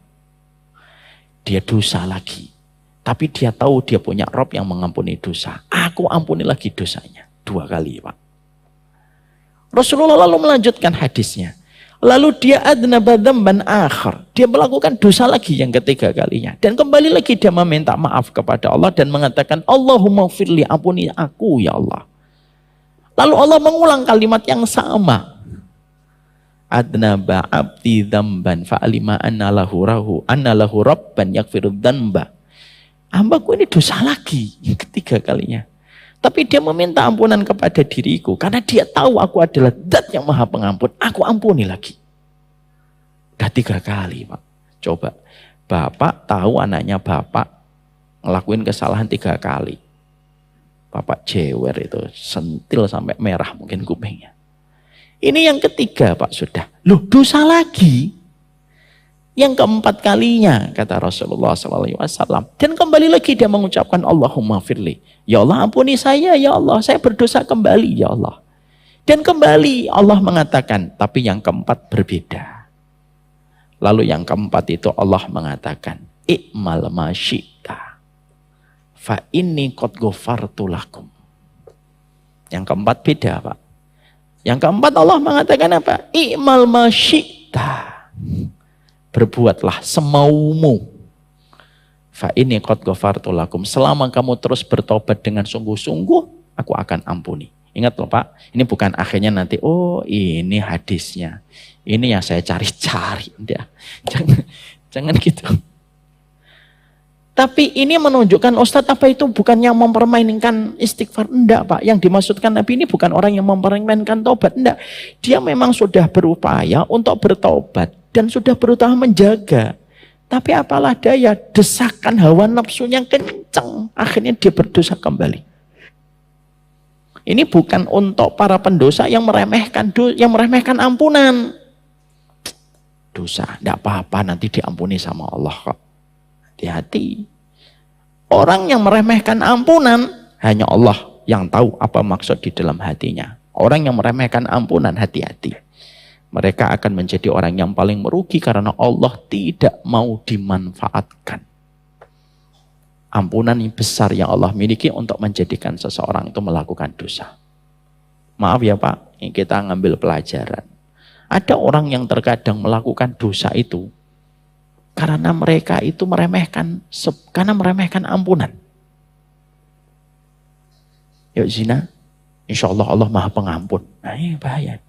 Dia dosa lagi. Tapi dia tahu dia punya Rob yang mengampuni dosa. Aku ampuni lagi dosanya. 2 kali, Pak. Rasulullah lalu melanjutkan hadisnya. Lalu dia adnaba dzamban akhar. Dia melakukan dosa lagi yang ketiga kalinya. Dan kembali lagi dia meminta maaf kepada Allah dan mengatakan, Allahumma firli, ampuni aku ya Allah. Lalu Allah mengulang kalimat yang sama. Adnaba abdi dzamban fa'alima anna lahu rabban yakfirud dzamba. Hambaku ini dosa lagi yang ketiga kalinya. Tapi dia meminta ampunan kepada diriku karena dia tahu aku adalah Zat yang Maha Pengampun. Aku ampuni lagi. Udah 3 kali, Pak. Coba Bapak tahu anaknya Bapak ngelakuin kesalahan 3 kali. Bapak jewer itu, sentil sampai merah mungkin kupingnya. Ini yang ketiga, Pak, sudah. Loh, dosa lagi. Yang keempat kalinya, kata Rasulullah SAW. Dan kembali lagi dia mengucapkan Allahumma firli. Ya Allah, ampuni saya, ya Allah. Saya berdosa kembali, ya Allah. Dan kembali Allah mengatakan, tapi yang keempat berbeda. Lalu yang keempat itu Allah mengatakan, I'mal ma syi'ta. Fa inni qad ghafartu lakum. Yang keempat beda, Pak. Yang keempat Allah mengatakan apa? I'mal ma syi'ta. Berbuatlah semaumu. Fa inni qad ghafartu lakum. Selama kamu terus bertobat dengan sungguh-sungguh, aku akan ampuni. Ingat loh, Pak, ini bukan akhirnya nanti, oh ini hadisnya. Ini yang saya cari-cari. Jangan gitu. Tapi ini menunjukkan, Ustadz, apa itu bukannya mempermainkan istighfar? Enggak, Pak. Yang dimaksudkan Nabi ini bukan orang yang mempermainkan tobat. Enggak. Dia memang sudah berupaya untuk bertobat dan sudah berusaha menjaga. Tapi apalah daya, desakan hawa nafsunya kencang. Akhirnya dia berdosa kembali. Ini bukan untuk para pendosa yang meremehkan ampunan. Dosa, enggak apa-apa, nanti diampuni sama Allah kok. Hati-hati. Orang yang meremehkan ampunan, hanya Allah yang tahu apa maksud di dalam hatinya. Orang yang meremehkan ampunan, hati-hati. Mereka akan menjadi orang yang paling merugi karena Allah tidak mau dimanfaatkan. Ampunan yang besar yang Allah miliki untuk menjadikan seseorang itu melakukan dosa. Maaf ya Pak, ini kita ngambil pelajaran. Ada orang yang terkadang melakukan dosa itu karena mereka itu meremehkan ampunan. Yuk zina, insya Allah Allah Maha Pengampun. Nah ini bahaya.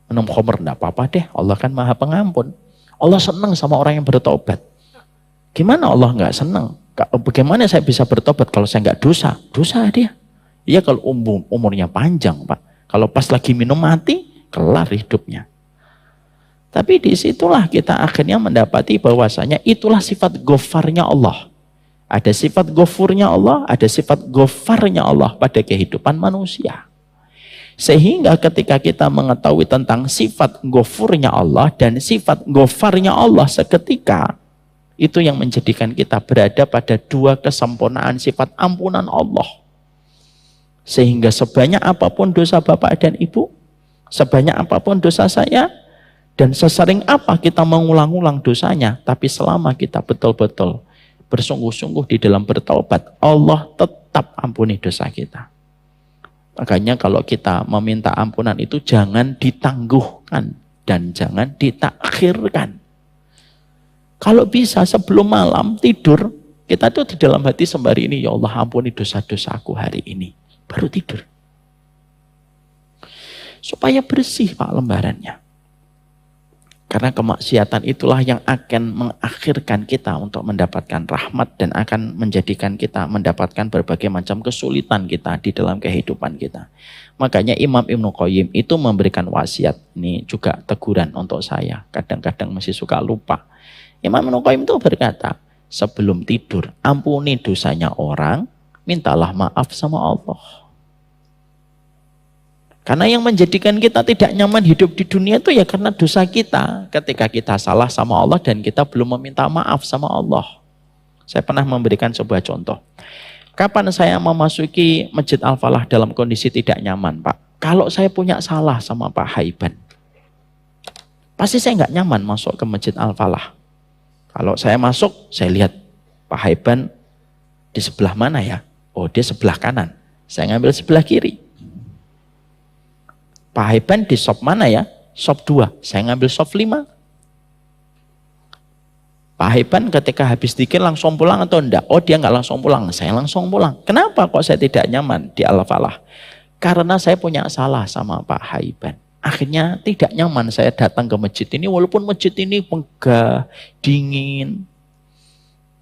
Minum khamr enggak apa-apa deh, Allah kan Maha Pengampun. Allah senang sama orang yang bertobat. Gimana Allah enggak senang? Bagaimana saya bisa bertobat kalau saya enggak dosa? Dosa dia. Iya kalau umurnya panjang, Pak. Kalau pas lagi minum mati, kelar hidupnya. Tapi disitulah kita akhirnya mendapati bahwasanya itulah sifat ghafarnya Allah. Ada sifat ghafurnya Allah, ada sifat ghafarnya Allah pada kehidupan manusia. Sehingga ketika kita mengetahui tentang sifat ghafurnya Allah dan sifat ghafarnya Allah seketika, itu yang menjadikan kita berada pada 2 kesempurnaan sifat ampunan Allah. Sehingga sebanyak apapun dosa Bapak dan Ibu, sebanyak apapun dosa saya, dan sesering apa kita mengulang-ulang dosanya, tapi selama kita betul-betul bersungguh-sungguh di dalam bertaubat, Allah tetap ampuni dosa kita. Makanya kalau kita meminta ampunan itu jangan ditangguhkan dan jangan ditakhirkan. Kalau bisa sebelum malam tidur, kita tuh di dalam hati sembari ini, ya Allah ampuni dosa-dosaku hari ini. Baru tidur. Supaya bersih Pak lembarannya. Karena kemaksiatan itulah yang akan mengakhirkan kita untuk mendapatkan rahmat dan akan menjadikan kita mendapatkan berbagai macam kesulitan kita di dalam kehidupan kita. Makanya Imam Ibnu Qayyim itu memberikan wasiat. Ini juga teguran untuk saya. Kadang-kadang masih suka lupa. Imam Ibnu Qayyim itu berkata, sebelum tidur, ampuni dosanya orang, mintalah maaf sama Allah. Karena yang menjadikan kita tidak nyaman hidup di dunia itu ya karena dosa kita. Ketika kita salah sama Allah dan kita belum meminta maaf sama Allah. Saya pernah memberikan sebuah contoh. Kapan saya memasuki Masjid Al-Falah dalam kondisi tidak nyaman, Pak? Kalau saya punya salah sama Pak Haiban, pasti saya nggak nyaman masuk ke Masjid Al-Falah. Kalau saya masuk, saya lihat Pak Haiban di sebelah mana ya? Oh, dia sebelah kanan. Saya ngambil sebelah kiri. Pak Haiban di shop mana ya? Shop 2. Saya ngambil shop 5. Pak Haiban ketika habis dikir langsung pulang atau enggak? Oh, dia nggak langsung pulang. Saya langsung pulang. Kenapa kok saya tidak nyaman di Al-Falah? Karena saya punya salah sama Pak Haiban. Akhirnya tidak nyaman saya datang ke masjid ini, walaupun masjid ini megah, dingin,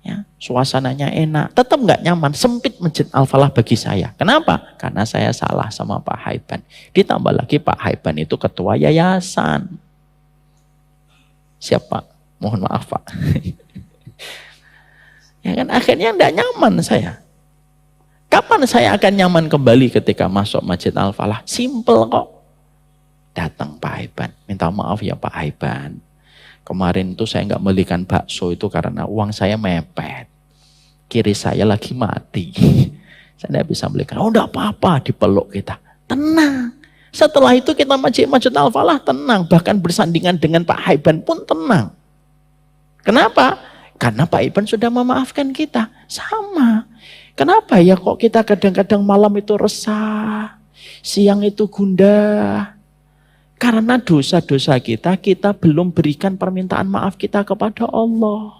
ya, suasananya enak, tetap nggak nyaman, sempit Masjid Al-Falah bagi saya. Kenapa? Karena saya salah sama Pak Haiban. Ditambah lagi Pak Haiban itu ketua yayasan. Siapa? Mohon maaf Pak. Ya kan, akhirnya nggak nyaman saya. Kapan saya akan nyaman kembali ketika masuk Masjid Al-Falah? Simple kok. Datang Pak Haiban, minta maaf ya Pak Haiban. Kemarin itu saya nggak belikan bakso itu karena uang saya mepet. Kiri saya lagi mati. Saya nggak bisa belikan. Oh enggak apa-apa, dipeluk kita. Tenang. Setelah itu kita Masjid Al-Falah tenang. Bahkan bersandingan dengan Pak Haiban pun tenang. Kenapa? Karena Pak Haiban sudah memaafkan kita. Sama. Kenapa ya kok kita kadang-kadang malam itu resah. Siang itu gundah. Karena dosa-dosa kita belum berikan permintaan maaf kita kepada Allah.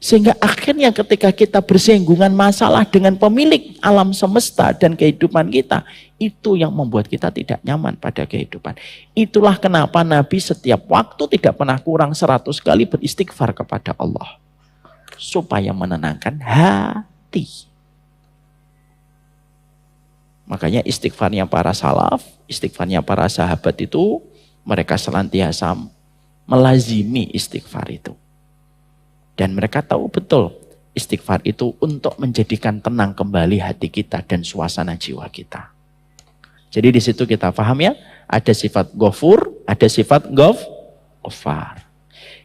Sehingga akhirnya ketika kita bersinggungan masalah dengan pemilik alam semesta dan kehidupan kita, itu yang membuat kita tidak nyaman pada kehidupan. Itulah kenapa Nabi setiap waktu tidak pernah kurang 100 kali beristighfar kepada Allah. Supaya menenangkan hati. Makanya istighfarnya para salaf, istighfarnya para sahabat itu, mereka senantiasa melazimi istighfar itu. Dan mereka tahu betul, istighfar itu untuk menjadikan tenang kembali hati kita dan suasana jiwa kita. Jadi di situ kita paham ya, ada sifat Ghafur, ada sifat Ghaffar.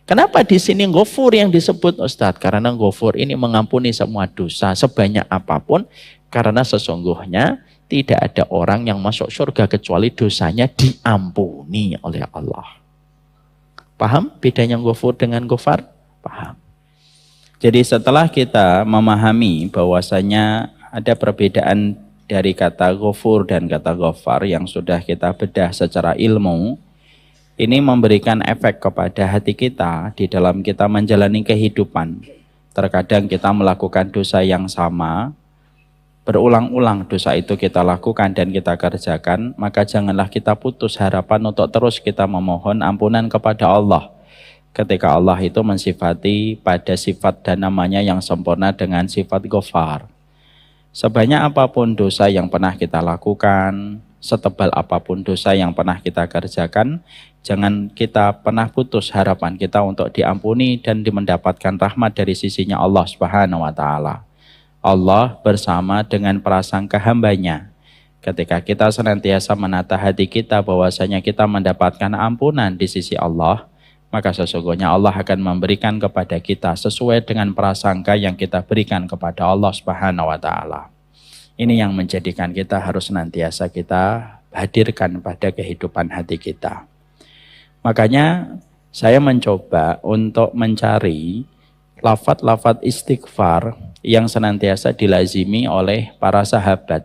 Kenapa di sini Ghafur yang disebut Ustadz? Karena Ghafur ini mengampuni semua dosa sebanyak apapun, karena sesungguhnya tidak ada orang yang masuk surga kecuali dosanya diampuni oleh Allah. Paham bedanya Ghafur dengan Ghaffar? Paham. Jadi setelah kita memahami bahwasanya ada perbedaan dari kata Ghafur dan kata Ghaffar yang sudah kita bedah secara ilmu, ini memberikan efek kepada hati kita di dalam kita menjalani kehidupan. Terkadang kita melakukan dosa yang sama, berulang-ulang dosa itu kita lakukan dan kita kerjakan, maka janganlah kita putus harapan untuk terus kita memohon ampunan kepada Allah. Ketika Allah itu mensifati pada sifat dan namanya yang sempurna dengan sifat Ghaffar. Sebanyak apapun dosa yang pernah kita lakukan, setebal apapun dosa yang pernah kita kerjakan, jangan kita pernah putus harapan kita untuk diampuni dan mendapatkan rahmat dari sisinya Allah Subhanahu wa Ta'ala. Allah bersama dengan prasangka hambanya. Ketika kita senantiasa menata hati kita bahwasanya kita mendapatkan ampunan di sisi Allah, maka sesungguhnya Allah akan memberikan kepada kita sesuai dengan prasangka yang kita berikan kepada Allah Subhanahu wa Ta'ala. Ini yang menjadikan kita harus senantiasa kita hadirkan pada kehidupan hati kita. Makanya saya mencoba untuk mencari lafaz-lafaz istighfar yang senantiasa dilazimi oleh para sahabat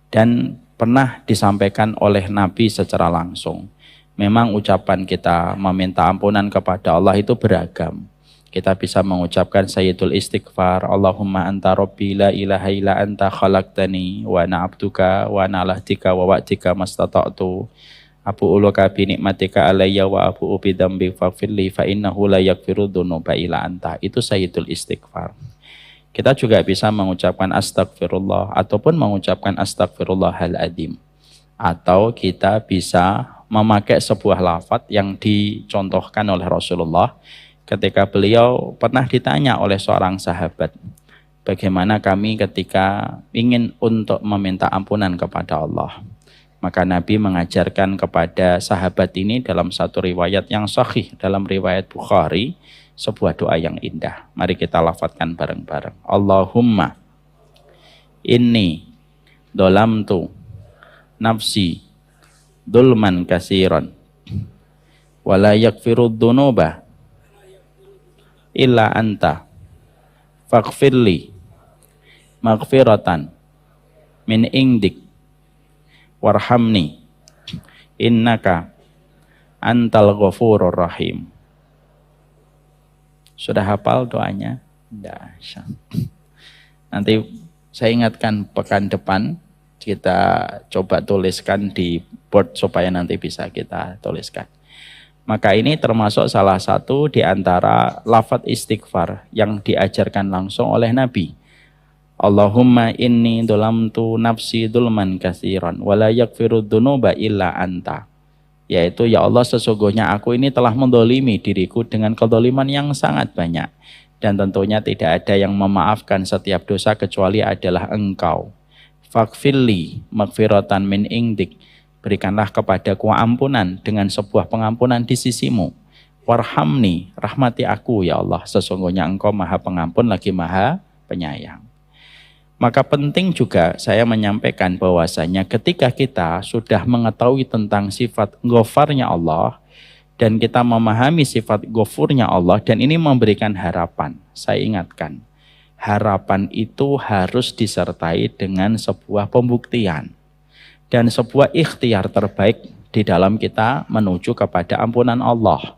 dan pernah disampaikan oleh Nabi secara langsung. Memang ucapan kita meminta ampunan kepada Allah itu beragam. Kita bisa mengucapkan Sayyidul Istighfar, Allahumma anta rabbi la ilaha illa anta khalaqtani wa ana abduka wa ana ala ahdika wa wa'dika mastata'tu. Abu uluka bi nikmatika alayya wa abu ubi dambi faghfirli fa innahu la yaghfiru dzunuba illa anta. Itu Sayyidul Istighfar. Kita juga bisa mengucapkan astagfirullah ataupun mengucapkan astagfirullahal adzim. Atau kita bisa memakai sebuah lafaz yang dicontohkan oleh Rasulullah, ketika beliau pernah ditanya oleh seorang sahabat, bagaimana kami ketika ingin untuk meminta ampunan kepada Allah. Maka Nabi mengajarkan kepada sahabat ini dalam satu riwayat yang sahih, dalam riwayat Bukhari, sebuah doa yang indah. Mari kita lafadzkan bareng-bareng. Allahumma inni dolamtu nafsi dulman kasiron wala yakfirud dunuba illa anta faghfirli maghfiratan min indik warhamni innaka antal ghafurur rahim. Sudah hafal doanya? Tidak. Nanti saya ingatkan pekan depan kita coba tuliskan di board supaya nanti bisa kita tuliskan. Maka ini termasuk salah satu di antara lafadz istighfar yang diajarkan langsung oleh Nabi. Allahumma inni dolamtu nafsi dulman katsiran wala yaghfirud dzunuba illa anta. Yaitu, ya Allah, sesungguhnya aku ini telah mendolimi diriku dengan kedoliman yang sangat banyak. Dan tentunya tidak ada yang memaafkan setiap dosa kecuali adalah Engkau. Faghfirli maghfiratan min indik. Berikanlah kepadaku ampunan dengan sebuah pengampunan di sisimu. Warhamni, rahmati aku ya Allah, sesungguhnya Engkau Maha Pengampun lagi Maha Penyayang. Maka penting juga saya menyampaikan bahwasanya ketika kita sudah mengetahui tentang sifat ghafarnya Allah dan kita memahami sifat ghafurnya Allah, dan ini memberikan harapan. Saya ingatkan, harapan itu harus disertai dengan sebuah pembuktian dan sebuah ikhtiar terbaik di dalam kita menuju kepada ampunan Allah.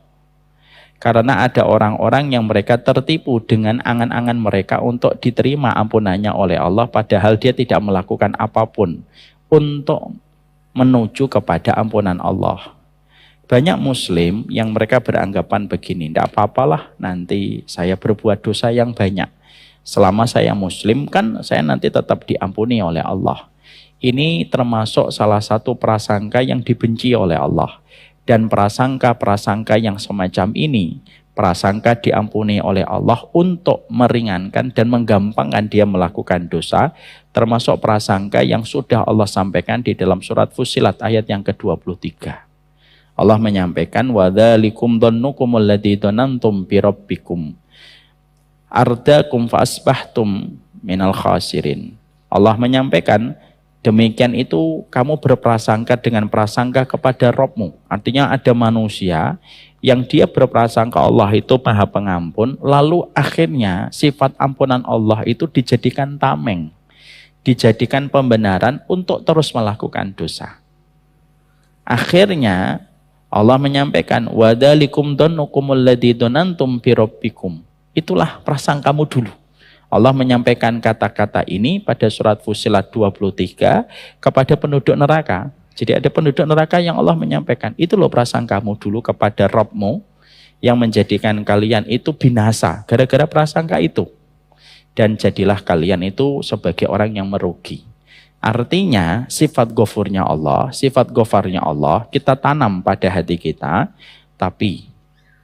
Karena ada orang-orang yang mereka tertipu dengan angan-angan mereka untuk diterima ampunannya oleh Allah, padahal dia tidak melakukan apapun untuk menuju kepada ampunan Allah. Banyak muslim yang mereka beranggapan begini, tidak apa-apalah nanti saya berbuat dosa yang banyak. Selama saya muslim kan saya nanti tetap diampuni oleh Allah. Ini termasuk salah satu prasangka yang dibenci oleh Allah. Dan prasangka-prasangka yang semacam ini, prasangka diampuni oleh Allah untuk meringankan dan menggampangkan dia melakukan dosa, termasuk prasangka yang sudah Allah sampaikan di dalam surat Fussilat ayat yang ke-23. Allah menyampaikan, وَذَلِكُمْ ظَنُّكُمُ الَّذِي ظَنَنْتُمْ بِرَبِّكُمْ أَرْدَاكُمْ فَأَصْبَحْتُمْ مِنَ الْخَاسِرِينَ. Allah menyampaikan, demikian itu kamu berprasangka dengan prasangka kepada Rabbmu. Artinya ada manusia yang dia berprasangka Allah itu Maha Pengampun, lalu akhirnya sifat ampunan Allah itu dijadikan tameng, dijadikan pembenaran untuk terus melakukan dosa. Akhirnya Allah menyampaikan, وَذَلِكُمْ ظَنُّكُمُ الَّذِي ظَنَنْتُمْ بِرَبِّكُمْ. Itulah prasangkamu dulu. Allah menyampaikan kata-kata ini pada surat Fussilat 23 kepada penduduk neraka. Jadi ada penduduk neraka yang Allah menyampaikan, itu loh prasangkamu dulu kepada Rabbmu yang menjadikan kalian itu binasa gara-gara prasangka itu. Dan jadilah kalian itu sebagai orang yang merugi. Artinya sifat ghafurnya Allah, sifat ghafarnya Allah kita tanam pada hati kita, tapi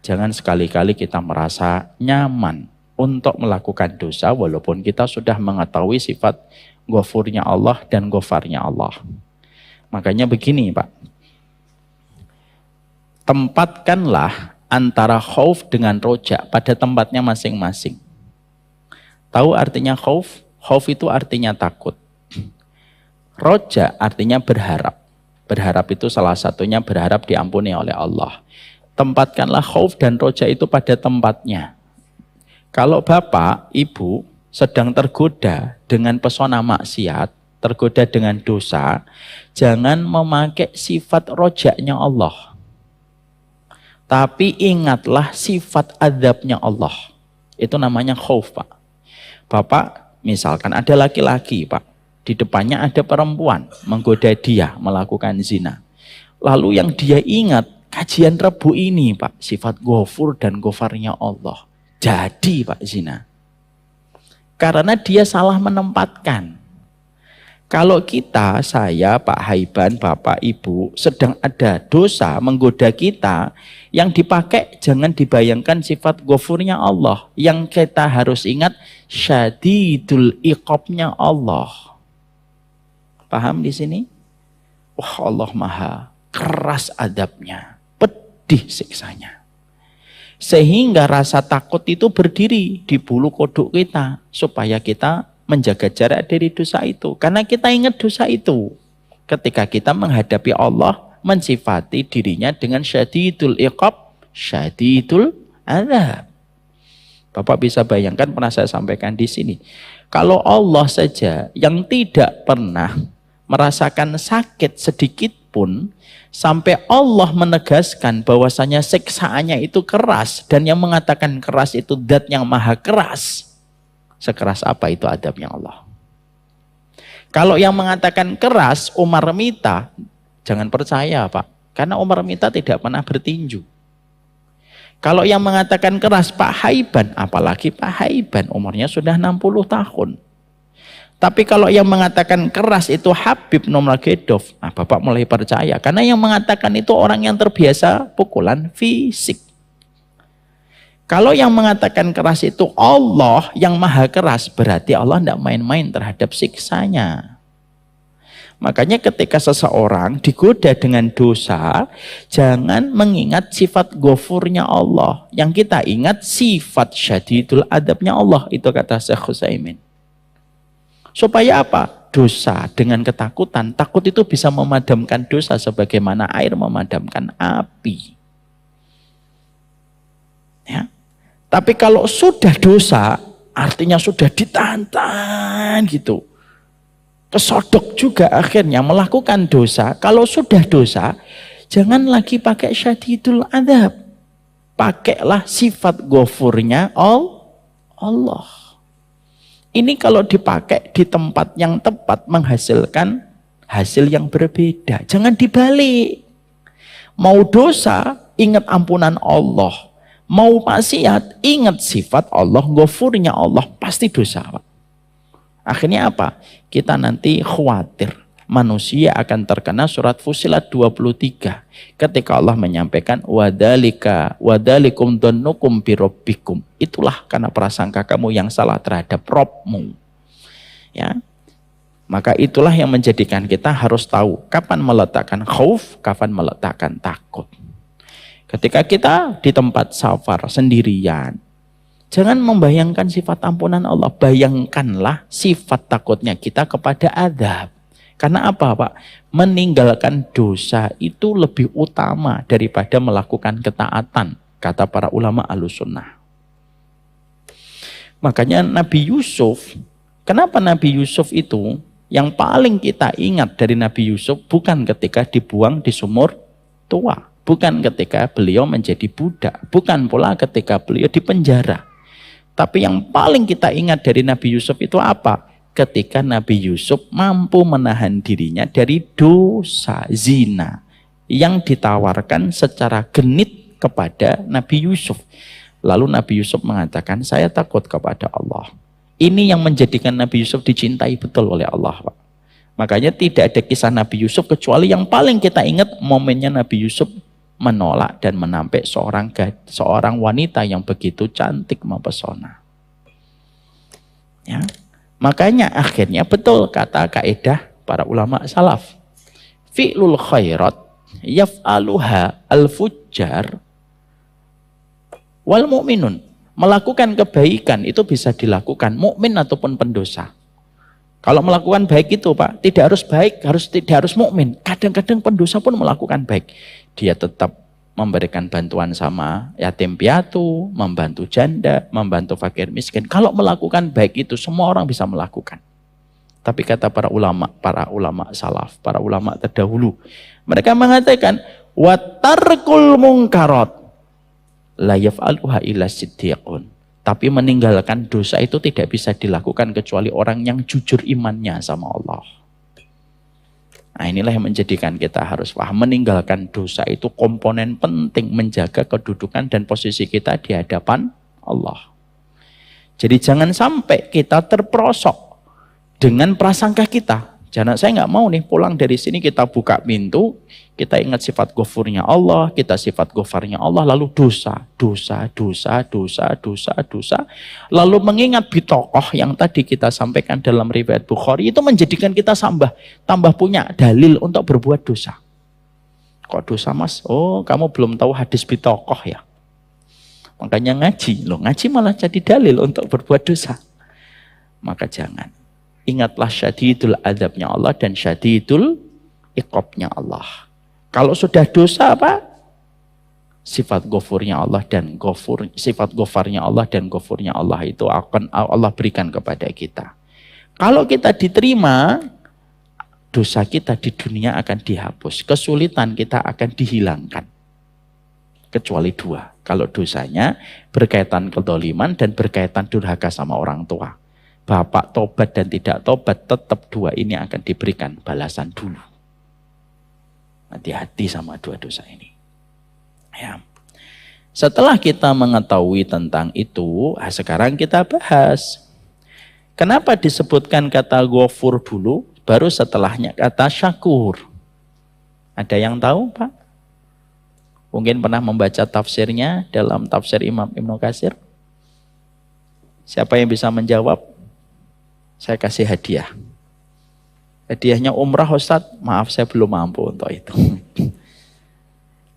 jangan sekali-kali kita merasa nyaman untuk melakukan dosa walaupun kita sudah mengetahui sifat ghafurnya Allah dan ghafarnya Allah. Makanya begini Pak, tempatkanlah antara khauf dengan roja pada tempatnya masing-masing. Tahu artinya khauf? Khauf itu artinya takut. Roja artinya berharap. Berharap itu salah satunya berharap diampuni oleh Allah. Tempatkanlah khauf dan roja itu pada tempatnya. Kalau bapak, ibu sedang tergoda dengan pesona maksiat, tergoda dengan dosa, jangan memakai sifat rojaknya Allah. Tapi ingatlah sifat azabnya Allah. Itu namanya khauf Pak. Bapak, misalkan ada laki-laki Pak, di depannya ada perempuan menggoda dia melakukan zina. Lalu yang dia ingat, kajian Rebu ini Pak, sifat ghafur dan ghafarnya Allah. Jadi Pak zina. Karena dia salah menempatkan. Kalau kita, saya, Pak Haiban, Bapak, Ibu, sedang ada dosa menggoda kita, yang dipakai jangan dibayangkan sifat ghafurnya Allah. Yang kita harus ingat, syadidul iqabnya Allah. Paham di sini? Wah, Allah maha keras adabnya, pedih siksanya. Sehingga rasa takut itu berdiri di bulu kodok kita, supaya kita menjaga jarak dari dosa itu. Karena kita ingat dosa itu. Ketika kita menghadapi Allah, mensifati dirinya dengan syadidul iqab, syadidul azab. Bapak bisa bayangkan, pernah saya sampaikan di sini. Kalau Allah saja yang tidak pernah merasakan sakit sedikit pun, sampai Allah menegaskan bahwasanya siksaannya itu keras, dan yang mengatakan keras itu zat yang maha keras. Sekeras apa itu adabnya Allah? Kalau yang mengatakan keras Umar Mita, jangan percaya Pak. Karena Umar Mita tidak pernah bertinju. Kalau yang mengatakan keras Pak Haiban, apalagi Pak Haiban umurnya sudah 60 tahun. Tapi kalau yang mengatakan keras itu Habib Nurmagomedov, nah Bapak mulai percaya. Karena yang mengatakan itu orang yang terbiasa pukulan fisik. Kalau yang mengatakan keras itu Allah yang maha keras, berarti Allah tidak main-main terhadap siksanya. Makanya ketika seseorang digoda dengan dosa, jangan mengingat sifat ghafurnya Allah. Yang kita ingat sifat syadidul adabnya Allah, itu kata Syekh Utsaimin. Supaya apa? Dosa dengan ketakutan. Takut itu bisa memadamkan dosa sebagaimana air memadamkan api. Ya. Tapi kalau sudah dosa, artinya sudah ditahan gitu. Kesodok juga akhirnya melakukan dosa. Kalau sudah dosa, jangan lagi pakai syadidul adab. Pakailah sifat ghafurnya Allah. Ini kalau dipakai di tempat yang tepat menghasilkan hasil yang berbeda. Jangan dibalik. Mau dosa, ingat ampunan Allah. Mau maksiat, ingat sifat Allah, ghafurnya Allah, pasti dosa. Pak. Akhirnya apa? Kita nanti khawatir. Manusia akan terkena surat Fussilat 23. Ketika Allah menyampaikan, wadalikum dhannukum birabbikum. Itulah karena prasangka kamu yang salah terhadap Rabbmu. Ya. Maka itulah yang menjadikan kita harus tahu kapan meletakkan khauf, kapan meletakkan takut. Ketika kita di tempat safar sendirian, jangan membayangkan sifat ampunan Allah. Bayangkanlah sifat takutnya kita kepada azab. Karena apa Pak? Meninggalkan dosa itu lebih utama daripada melakukan ketaatan, kata para ulama Ahlussunnah. Makanya Nabi Yusuf, kenapa Nabi Yusuf itu yang paling kita ingat dari Nabi Yusuf bukan ketika dibuang di sumur tua. Bukan ketika beliau menjadi budak. Bukan pula ketika beliau dipenjara. Tapi yang paling kita ingat dari Nabi Yusuf itu apa? Ketika Nabi Yusuf mampu menahan dirinya dari dosa zina. Yang ditawarkan secara genit kepada Nabi Yusuf. Lalu Nabi Yusuf mengatakan, saya takut kepada Allah. Ini yang menjadikan Nabi Yusuf dicintai betul oleh Allah, Pak. Makanya tidak ada kisah Nabi Yusuf kecuali yang paling kita ingat momennya Nabi Yusuf menolak dan menampik seorang wanita yang begitu cantik mempesona. Ya. Makanya akhirnya betul kata kaidah para ulama salaf. Fi'lul khairat yaf'aluha al-fujjar wal mu'minun. Melakukan kebaikan itu bisa dilakukan mukmin ataupun pendosa. Kalau melakukan baik itu Pak, tidak harus baik, tidak harus mukmin. Kadang-kadang pendosa pun melakukan baik. Dia tetap memberikan bantuan sama yatim piatu, membantu janda, membantu fakir miskin. Kalau melakukan baik itu semua orang bisa melakukan. Tapi kata para ulama salaf, para ulama terdahulu, mereka mengatakan wa tarkul munkarat la yaf'aluha illa siddiqun. Tapi meninggalkan dosa itu tidak bisa dilakukan kecuali orang yang jujur imannya sama Allah. Nah inilah yang menjadikan kita harus paham, meninggalkan dosa itu komponen penting menjaga kedudukan dan posisi kita di hadapan Allah. Jadi jangan sampai kita terperosok dengan prasangka kita. Jangan, saya nggak mau nih pulang dari sini kita buka pintu, kita ingat sifat ghafurnya Allah, kita sifat ghafarnya Allah, lalu dosa, lalu mengingat bitokoh yang tadi kita sampaikan dalam riwayat Bukhari, itu menjadikan kita tambah punya dalil untuk berbuat dosa. Kok dosa mas? Oh, kamu belum tahu hadis bitokoh ya? Makanya ngaji malah jadi dalil untuk berbuat dosa. Maka jangan. Ingatlah syadidul adabnya Allah dan syadidul iqabnya Allah. Kalau sudah dosa apa? Sifat ghafurnya Allah dan sifat ghafarnya Allah dan ghafurnya Allah itu akan Allah berikan kepada kita. Kalau kita diterima, dosa kita di dunia akan dihapus, kesulitan kita akan dihilangkan. Kecuali dua, kalau dosanya berkaitan kedoliman dan berkaitan durhaka sama orang tua. Bapak tobat dan tidak tobat, tetap dua ini akan diberikan balasan dulu. Hati-hati sama dua dosa ini. Ya. Setelah kita mengetahui tentang itu, sekarang kita bahas. Kenapa disebutkan kata ghafur dulu, baru setelahnya kata syakur? Ada yang tahu, Pak? Mungkin pernah membaca tafsirnya dalam tafsir Imam Ibnu Katsir? Siapa yang bisa menjawab? Saya kasih hadiah. Hadiahnya umrah Ustadz, maaf saya belum mampu untuk itu.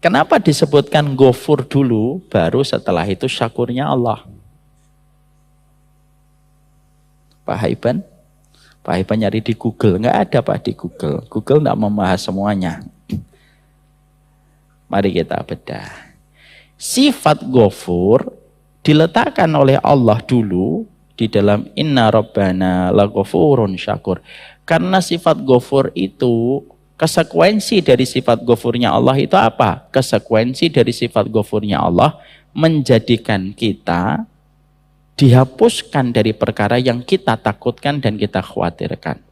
Kenapa disebutkan ghafur dulu, baru setelah itu syakurnya Allah? Pak Haiban? Pak Haiban nyari di Google, nggak ada Pak di Google. Google nggak membahas semuanya. Mari kita bedah. Sifat ghafur diletakkan oleh Allah dulu di dalam inna rabbana laghafurun syakur. Karena sifat ghafur itu, konsekuensi dari sifat ghafurnya Allah itu apa? Konsekuensi dari sifat ghafurnya Allah menjadikan kita dihapuskan dari perkara yang kita takutkan dan kita khawatirkan.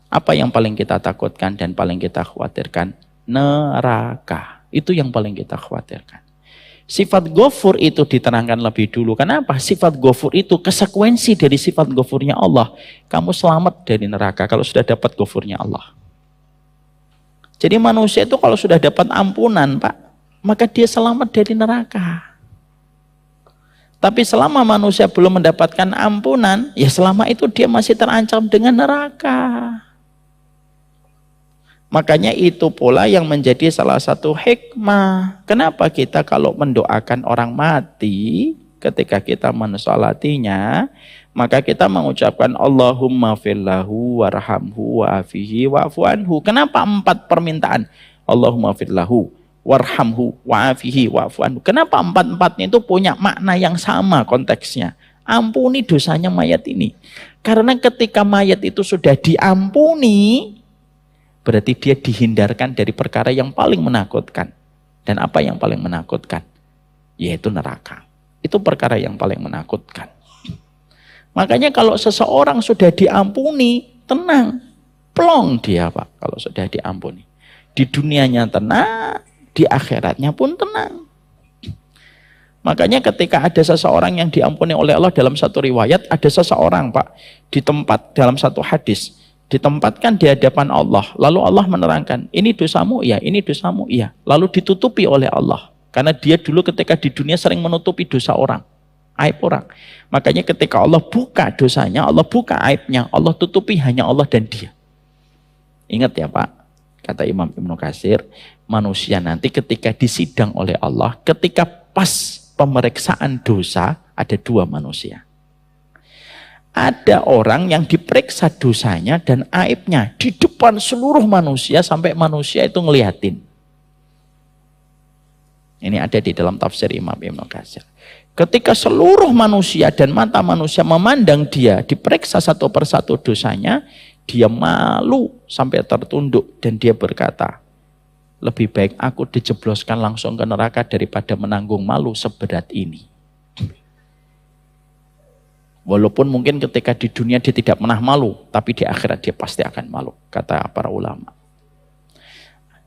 Apa yang paling kita takutkan dan paling kita khawatirkan? Neraka. Itu yang paling kita khawatirkan. Sifat ghafur itu diterangkan lebih dulu. Kenapa? Sifat ghafur itu konsekuensi dari sifat ghafurnya Allah. Kamu selamat dari neraka kalau sudah dapat ghafurnya Allah. Jadi manusia itu kalau sudah dapat ampunan, Pak, maka dia selamat dari neraka. Tapi selama manusia belum mendapatkan ampunan, ya selama itu dia masih terancam dengan neraka. Makanya itu pula yang menjadi salah satu hikmah. Kenapa kita kalau mendoakan orang mati, ketika kita mensolatinya, maka kita mengucapkan Allahumma fillahu warhamhu wa'afihi wa'afu anhu. Kenapa 4 permintaan? Allahumma fillahu warhamhu wa'afihi wa'afu anhu. Kenapa 4-4-nya itu punya makna yang sama konteksnya? Ampuni dosanya mayat ini. Karena ketika mayat itu sudah diampuni, berarti dia dihindarkan dari perkara yang paling menakutkan. Dan apa yang paling menakutkan? Yaitu neraka. Itu perkara yang paling menakutkan. Makanya kalau seseorang sudah diampuni, tenang. Plong dia Pak, kalau sudah diampuni. Di dunianya tenang, di akhiratnya pun tenang. Makanya ketika ada seseorang yang diampuni oleh Allah dalam satu riwayat, ada seseorang Pak, di tempat dalam satu hadis, ditempatkan di hadapan Allah, lalu Allah menerangkan, ini dosamu, iya, ini dosamu, iya. Lalu ditutupi oleh Allah, karena dia dulu ketika di dunia sering menutupi dosa orang, aib orang. Makanya ketika Allah buka dosanya, Allah buka aibnya, Allah tutupi hanya Allah dan dia. Ingat ya Pak, kata Imam Ibnu Katsir, manusia nanti ketika disidang oleh Allah, ketika pas pemeriksaan dosa, ada 2 manusia. Ada orang yang diperiksa dosanya dan aibnya di depan seluruh manusia sampai manusia itu ngeliatin. Ini ada di dalam tafsir Imam Ibnu Katsir. Ketika seluruh manusia dan mata manusia memandang dia, diperiksa satu persatu dosanya, dia malu sampai tertunduk dan dia berkata, lebih baik aku dijebloskan langsung ke neraka daripada menanggung malu seberat ini. Walaupun mungkin ketika di dunia dia tidak pernah malu, tapi di akhirat dia pasti akan malu, kata para ulama.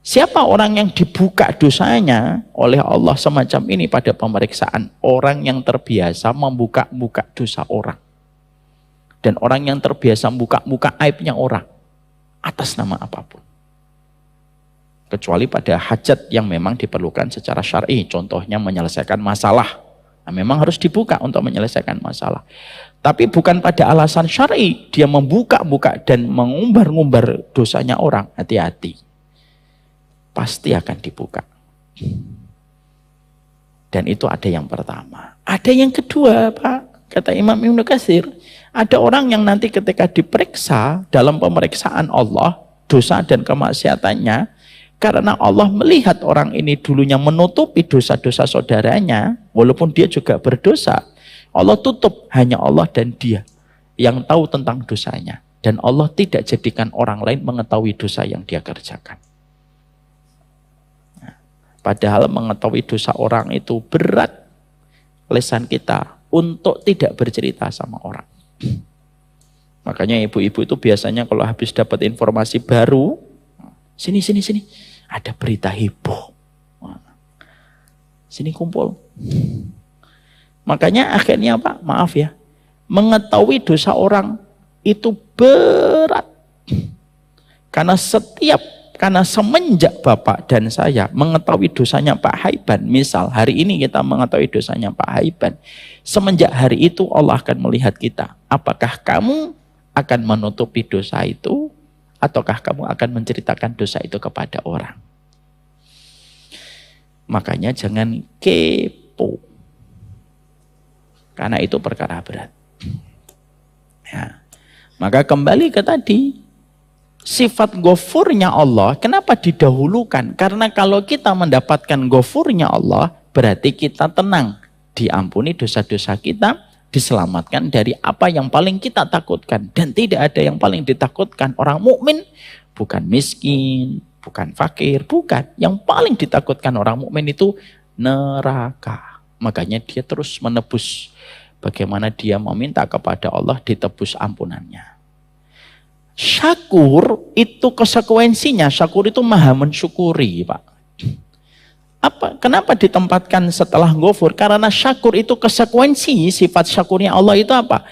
Siapa orang yang dibuka dosanya oleh Allah semacam ini pada pemeriksaan? Orang yang terbiasa membuka-buka dosa orang. Dan orang yang terbiasa membuka-buka aibnya orang. atas nama apapun. Kecuali pada hajat yang memang diperlukan secara syar'i, contohnya menyelesaikan masalah. Nah, memang harus dibuka untuk menyelesaikan masalah. Tapi bukan pada alasan syar'i, dia membuka-buka dan mengumbar-ngumbar dosanya orang, hati-hati. Pasti akan dibuka. Dan itu ada yang pertama. Ada yang kedua, Pak, kata Imam Ibnu Katsir, ada orang yang nanti ketika diperiksa dalam pemeriksaan Allah, dosa dan kemaksiatannya, karena Allah melihat orang ini dulunya menutupi dosa-dosa saudaranya, walaupun dia juga berdosa, Allah tutup, hanya Allah dan dia yang tahu tentang dosanya. Dan Allah tidak jadikan orang lain mengetahui dosa yang dia kerjakan. Padahal mengetahui dosa orang itu berat lesan kita untuk tidak bercerita sama orang. Makanya ibu-ibu itu biasanya kalau habis dapat informasi baru, sini, ada berita heboh. Sini kumpul. Makanya akhirnya Pak, maaf ya, mengetahui dosa orang itu berat. Karena semenjak Bapak dan saya mengetahui dosanya Pak Haiban, misal hari ini kita mengetahui dosanya Pak Haiban, semenjak hari itu Allah akan melihat kita. Apakah kamu akan menutupi dosa itu, ataukah kamu akan menceritakan dosa itu kepada orang? Makanya jangan kepo. Karena itu perkara berat. Ya. Maka kembali ke tadi, sifat ghafurnya Allah, kenapa didahulukan? Karena kalau kita mendapatkan ghafurnya Allah, berarti kita tenang. Diampuni dosa-dosa kita, diselamatkan dari apa yang paling kita takutkan. Dan tidak ada yang paling ditakutkan. Orang mukmin bukan miskin, bukan fakir, bukan. Yang paling ditakutkan orang mukmin itu neraka. Makanya dia terus menebus. Bagaimana dia meminta kepada Allah ditebus ampunannya. Syakur itu konsekuensinya, syakur itu maha mensyukuri, Pak. Kenapa ditempatkan setelah ghafur? Karena syakur itu konsekuensi, sifat syakurnya Allah itu apa?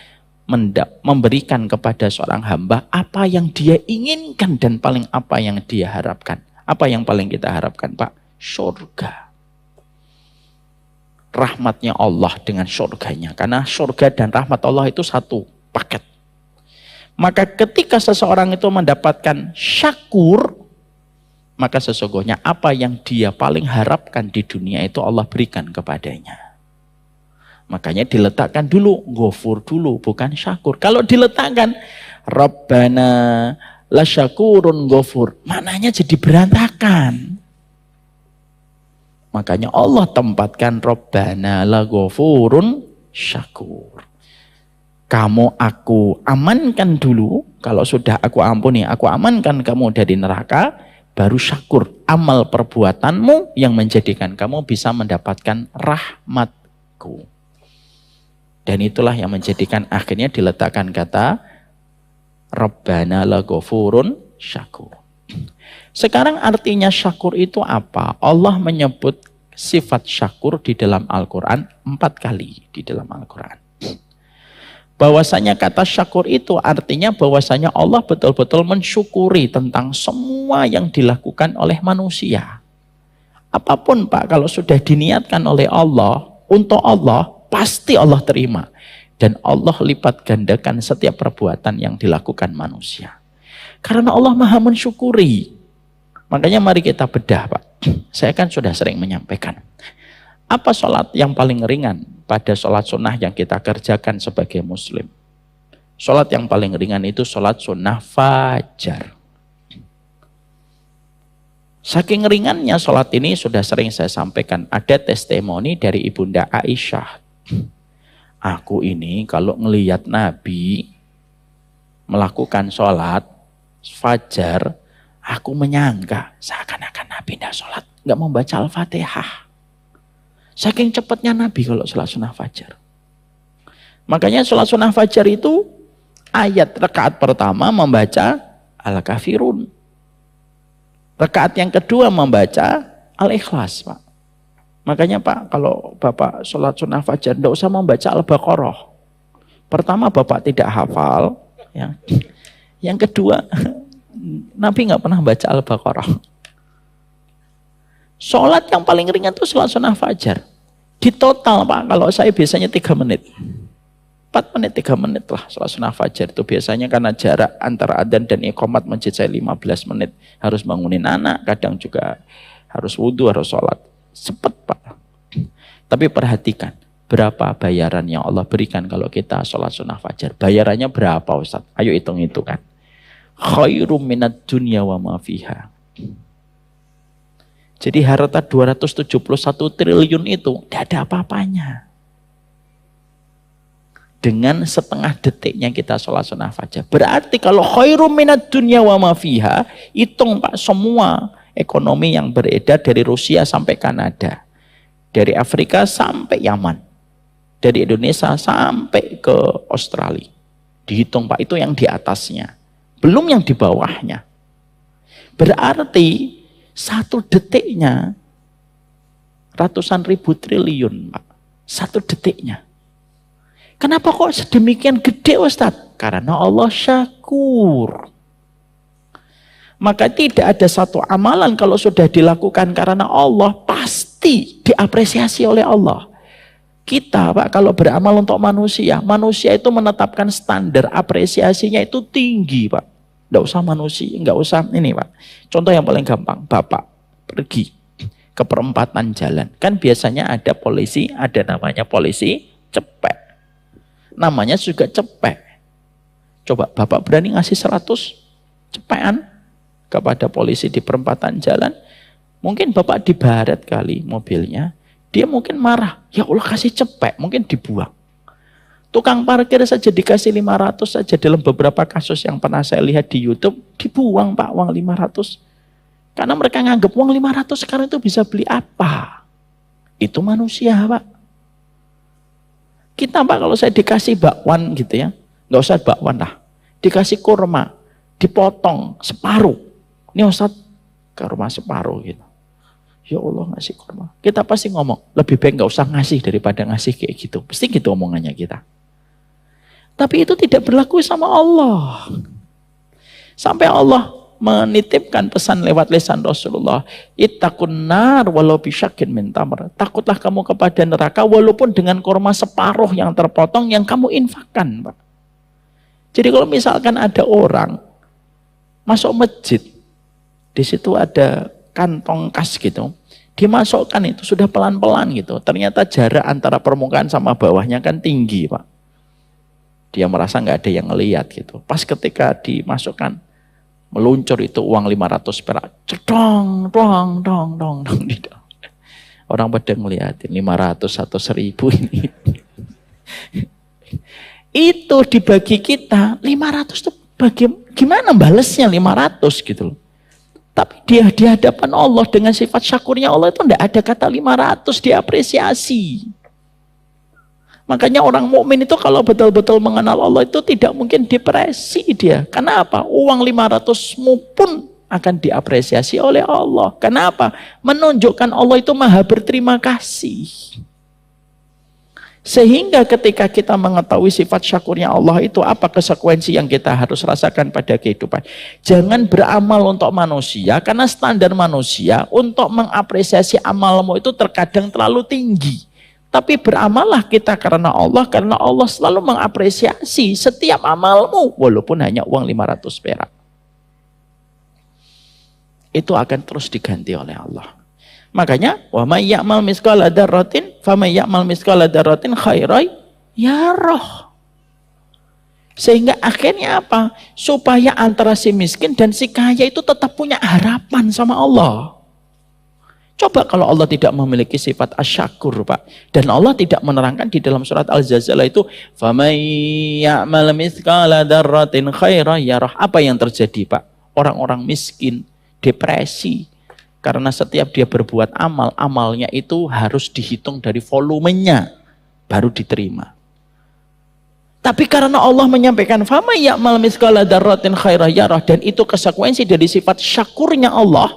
Memberikan kepada seorang hamba apa yang dia inginkan dan paling apa yang dia harapkan. Apa yang paling kita harapkan, Pak? Surga. Rahmatnya Allah dengan surganya. Karena surga dan rahmat Allah itu satu paket. Maka ketika seseorang itu mendapatkan syakur, maka sesungguhnya apa yang dia paling harapkan di dunia itu Allah berikan kepadanya. Makanya diletakkan dulu, ghafur dulu, bukan syakur. Kalau diletakkan, Rabbana la syakurun ghafur, maknanya jadi berantakan. Makanya Allah tempatkan Rabbana la ghafurun syakur. Kamu aku amankan dulu, kalau sudah aku ampuni, aku amankan kamu dari neraka, baru syakur amal perbuatanmu yang menjadikan kamu bisa mendapatkan rahmatku. Dan itulah yang menjadikan akhirnya diletakkan kata Rabbana la ghafurun syakur. Sekarang artinya syakur itu apa? Allah menyebut sifat syakur di dalam Al-Quran 4 kali di dalam Al-Quran. Bahwasanya kata syakur itu artinya bahwasanya Allah betul-betul mensyukuri tentang semua yang dilakukan oleh manusia. Apapun Pak, kalau sudah diniatkan oleh Allah, untuk Allah, pasti Allah terima. Dan Allah lipat gandakan setiap perbuatan yang dilakukan manusia. Karena Allah maha mensyukuri. Makanya mari kita bedah Pak. Saya kan sudah sering menyampaikan. Apa sholat yang paling ringan pada sholat sunnah yang kita kerjakan sebagai muslim? Sholat yang paling ringan itu sholat sunnah fajar. Saking ringannya sholat ini sudah sering saya sampaikan. Ada testimoni dari Ibunda Aisyah. Aku ini kalau ngelihat Nabi melakukan sholat fajar, aku menyangka seakan-akan Nabi tidak sholat, nggak membaca Al-Fatihah. Saking cepatnya Nabi kalau sholat sunnah fajar. Makanya sholat sunnah fajar itu ayat rakaat pertama membaca Al-Kafirun. Rakaat yang kedua membaca Al-Ikhlas, Pak. Makanya Pak, kalau Bapak sholat sunnah fajar tidak usah membaca Al-Baqarah. Pertama Bapak tidak hafal, ya. Yang kedua Nabi nggak pernah baca Al-Baqarah. Sholat yang paling ringan itu sholat sunnah fajar. Di total Pak, kalau saya biasanya 3 menit. 4 menit, 3 menit lah sholat sunnah fajar itu biasanya karena jarak antara adzan dan iqamat masjid saya 15 menit. Harus bangunin anak, kadang juga harus wudhu, harus sholat. Cepet Pak. Tapi perhatikan, berapa bayaran yang Allah berikan kalau kita sholat sunnah fajar? Bayarannya berapa Ustaz? Ayo hitung-hitungan. Khairum minad dunya wa ma fiha. Jadi harta 271 triliun itu tidak ada apa-apanya. Dengan setengah detiknya kita sholat sunnah fajar. Berarti kalau khairum minad dunya wa ma fiha, hitung Pak semua ekonomi yang beredar dari Rusia sampai Kanada. Dari Afrika sampai Yaman. Dari Indonesia sampai ke Australia. Dihitung Pak, itu yang di atasnya. Belum yang di bawahnya. Berarti 1 detiknya ratusan ribu triliun Pak. 1 detiknya. Kenapa kok sedemikian gede Ustadz? Karena Allah syakur. Maka tidak ada satu amalan kalau sudah dilakukan karena Allah pasti diapresiasi oleh Allah. Kita Pak kalau beramal untuk manusia, manusia itu menetapkan standar apresiasinya itu tinggi Pak. Nggak usah manusia, nggak usah ini Pak. Contoh yang paling gampang, Bapak pergi ke perempatan jalan. Kan biasanya ada polisi, ada namanya polisi cepek. Namanya juga cepek. Coba Bapak berani ngasih 100 cepekan kepada polisi di perempatan jalan. Mungkin Bapak dibaret kali mobilnya. Dia mungkin marah. Ya Allah kasih cepek, mungkin dibuang. Tukang parkir saja dikasih 500 saja dalam beberapa kasus yang pernah saya lihat di YouTube, dibuang Pak uang 500. Karena mereka nganggap uang 500 sekarang itu bisa beli apa? Itu manusia Pak. Kita Pak kalau saya dikasih bakwan gitu ya, nggak usah bakwan lah. Dikasih kurma, dipotong separuh. Ini Ustadz ke rumah separuh gitu. Ya Allah ngasih kurma. Kita pasti ngomong, lebih baik nggak usah ngasih daripada ngasih kayak gitu. Pasti gitu omongannya kita. Tapi itu tidak berlaku sama Allah. Sampai Allah menitipkan pesan lewat lisan Rasulullah. Ittaqun nar walau bisyakin min tamr. Takutlah kamu kepada neraka walaupun dengan kurma separuh yang terpotong yang kamu infakkan, Pak. Jadi kalau misalkan ada orang masuk masjid, di situ ada kantong kas gitu, dimasukkan itu sudah pelan-pelan gitu. Ternyata jarak antara permukaan sama bawahnya kan tinggi, Pak. Dia merasa nggak ada yang ngelihat gitu. Pas ketika dimasukkan, meluncur itu uang 500 perak. Cedong, dong. Orang pada ngeliatin 500 atau 1000 ini. Itu dibagi kita 500 itu bagi gimana balesnya 500 gitu loh. Tapi dia di hadapan Allah dengan sifat syakurnya Allah itu enggak ada kata 500 diapresiasi. Makanya orang mukmin itu kalau betul-betul mengenal Allah itu tidak mungkin depresi dia. Kenapa? Uang 500mu pun akan diapresiasi oleh Allah. Kenapa? Menunjukkan Allah itu maha berterima kasih. Sehingga ketika kita mengetahui sifat syakurnya Allah itu apa konsekuensi yang kita harus rasakan pada kehidupan. Jangan beramal untuk manusia karena standar manusia untuk mengapresiasi amalmu itu terkadang terlalu tinggi. Tapi beramallah kita karena Allah selalu mengapresiasi setiap amalmu walaupun hanya uang 500 perak. Itu akan terus diganti oleh Allah. Makanya wa may ya'mal mithqala dzarratin famay ya'mal mithqala dzarratin khairan yarah. Sehingga akhirnya apa? Supaya antara si miskin dan si kaya itu tetap punya harapan sama Allah. Coba kalau Allah tidak memiliki sifat asyakur, Pak. Dan Allah tidak menerangkan di dalam surat Al-Zalzalah itu famay ya'mal mithqala dzarratin khairan yarah. Apa yang terjadi, Pak? Orang-orang miskin, depresi. Karena setiap dia berbuat amal, amalnya itu harus dihitung dari volumenya, baru diterima. Tapi karena Allah menyampaikan, فَمَنْ يَعْمَلْ مِثْقَالَ ذَرَّةٍ خَيْرًا يَرَهُ, dan itu konsekuensi dari sifat syakurnya Allah,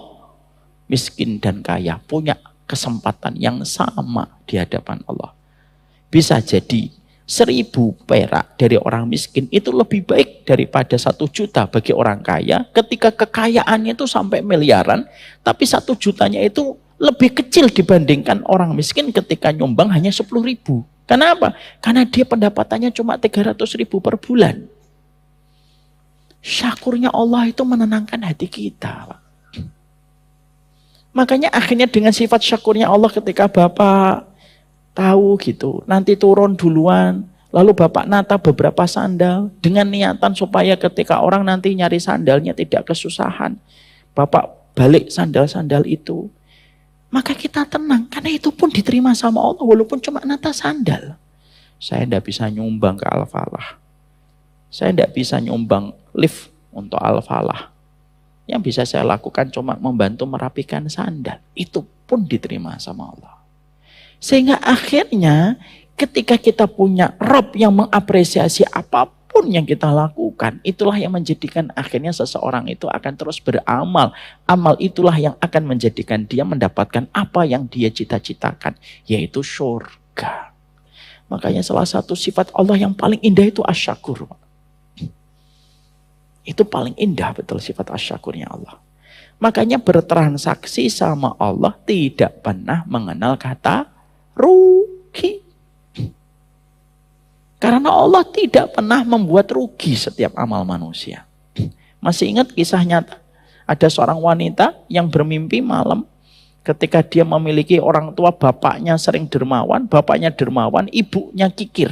miskin dan kaya punya kesempatan yang sama di hadapan Allah. Bisa jadi 1.000 perak dari orang miskin itu lebih baik daripada 1 juta bagi orang kaya ketika kekayaannya itu sampai miliaran, tapi 1 jutanya itu lebih kecil dibandingkan orang miskin ketika nyumbang hanya 10.000. Kenapa? Karena dia pendapatannya cuma 300.000 per bulan. Syakurnya Allah itu menenangkan hati kita, Pak. Makanya akhirnya dengan sifat syakurnya Allah ketika Bapak tahu gitu, nanti turun duluan, lalu Bapak nata beberapa sandal dengan niatan supaya ketika orang nanti nyari sandalnya tidak kesusahan. Bapak balik sandal-sandal itu. Maka kita tenang, karena itu pun diterima sama Allah walaupun cuma nata sandal. Saya tidak bisa nyumbang ke Al-Falah. Saya tidak bisa nyumbang lift untuk Al-Falah. Yang bisa saya lakukan cuma membantu merapikan sandal. Itu pun diterima sama Allah. Sehingga akhirnya ketika kita punya Rob yang mengapresiasi apapun yang kita lakukan, itulah yang menjadikan akhirnya seseorang itu akan terus beramal. Amal itulah yang akan menjadikan dia mendapatkan apa yang dia cita-citakan, yaitu surga. Makanya salah satu sifat Allah yang paling indah itu asyakur. Itu paling indah betul sifat asyakurnya Allah. Makanya bertransaksi sama Allah tidak pernah mengenal kata rugi. Karena Allah tidak pernah membuat rugi setiap amal manusia. Masih ingat kisah nyata? Ada seorang wanita yang bermimpi malam ketika dia memiliki orang tua, bapaknya sering dermawan, ibunya kikir.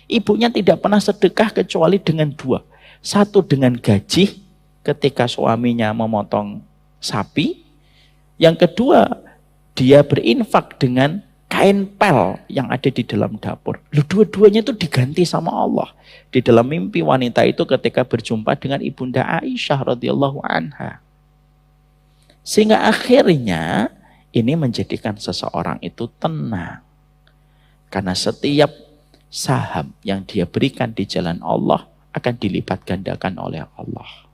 Ibunya tidak pernah sedekah kecuali dengan 2. 1 dengan gaji ketika suaminya memotong sapi. Yang kedua, dia berinfak dengan kain pel yang ada di dalam dapur. Dua-duanya itu diganti sama Allah. Di dalam mimpi wanita itu ketika berjumpa dengan Ibunda Aisyah radhiyallahu anha. Sehingga akhirnya ini menjadikan seseorang itu tenang. Karena setiap saham yang dia berikan di jalan Allah akan dilipat gandakan oleh Allah.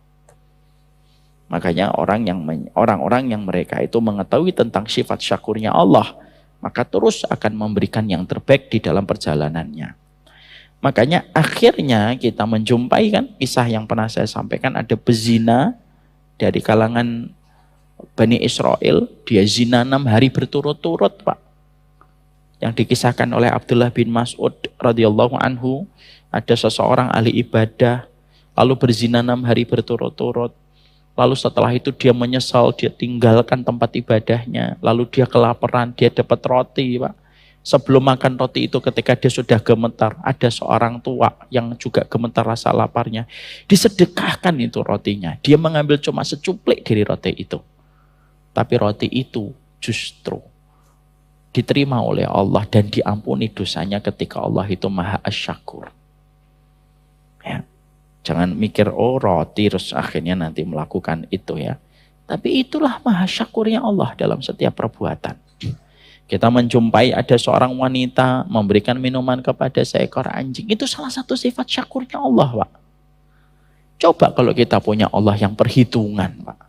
Makanya orang-orang yang mereka itu mengetahui tentang sifat syakurnya Allah, maka terus akan memberikan yang terbaik di dalam perjalanannya. Makanya akhirnya kita menjumpai kan kisah yang pernah saya sampaikan, ada pezina dari kalangan Bani Israel, dia zina 6 hari berturut-turut, Pak. Yang dikisahkan oleh Abdullah bin Mas'ud radhiyallahu anhu, ada seseorang ahli ibadah lalu berzina 6 hari berturut-turut. Lalu setelah itu dia menyesal, dia tinggalkan tempat ibadahnya. Lalu dia kelaparan, dia dapat roti, Pak. Sebelum makan roti itu ketika dia sudah gemetar, ada seorang tua yang juga gemetar rasa laparnya. Disedekahkan itu rotinya. Dia mengambil cuma secuplik dari roti itu. Tapi roti itu justru diterima oleh Allah dan diampuni dosanya ketika Allah itu maha asyakur. Ya. Jangan mikir, oh roti terus akhirnya nanti melakukan itu ya. Tapi itulah maha syakurnya Allah dalam setiap perbuatan. Kita menjumpai ada seorang wanita memberikan minuman kepada seekor anjing. Itu salah satu sifat syakurnya Allah, Pak. Coba kalau kita punya Allah yang perhitungan, Pak.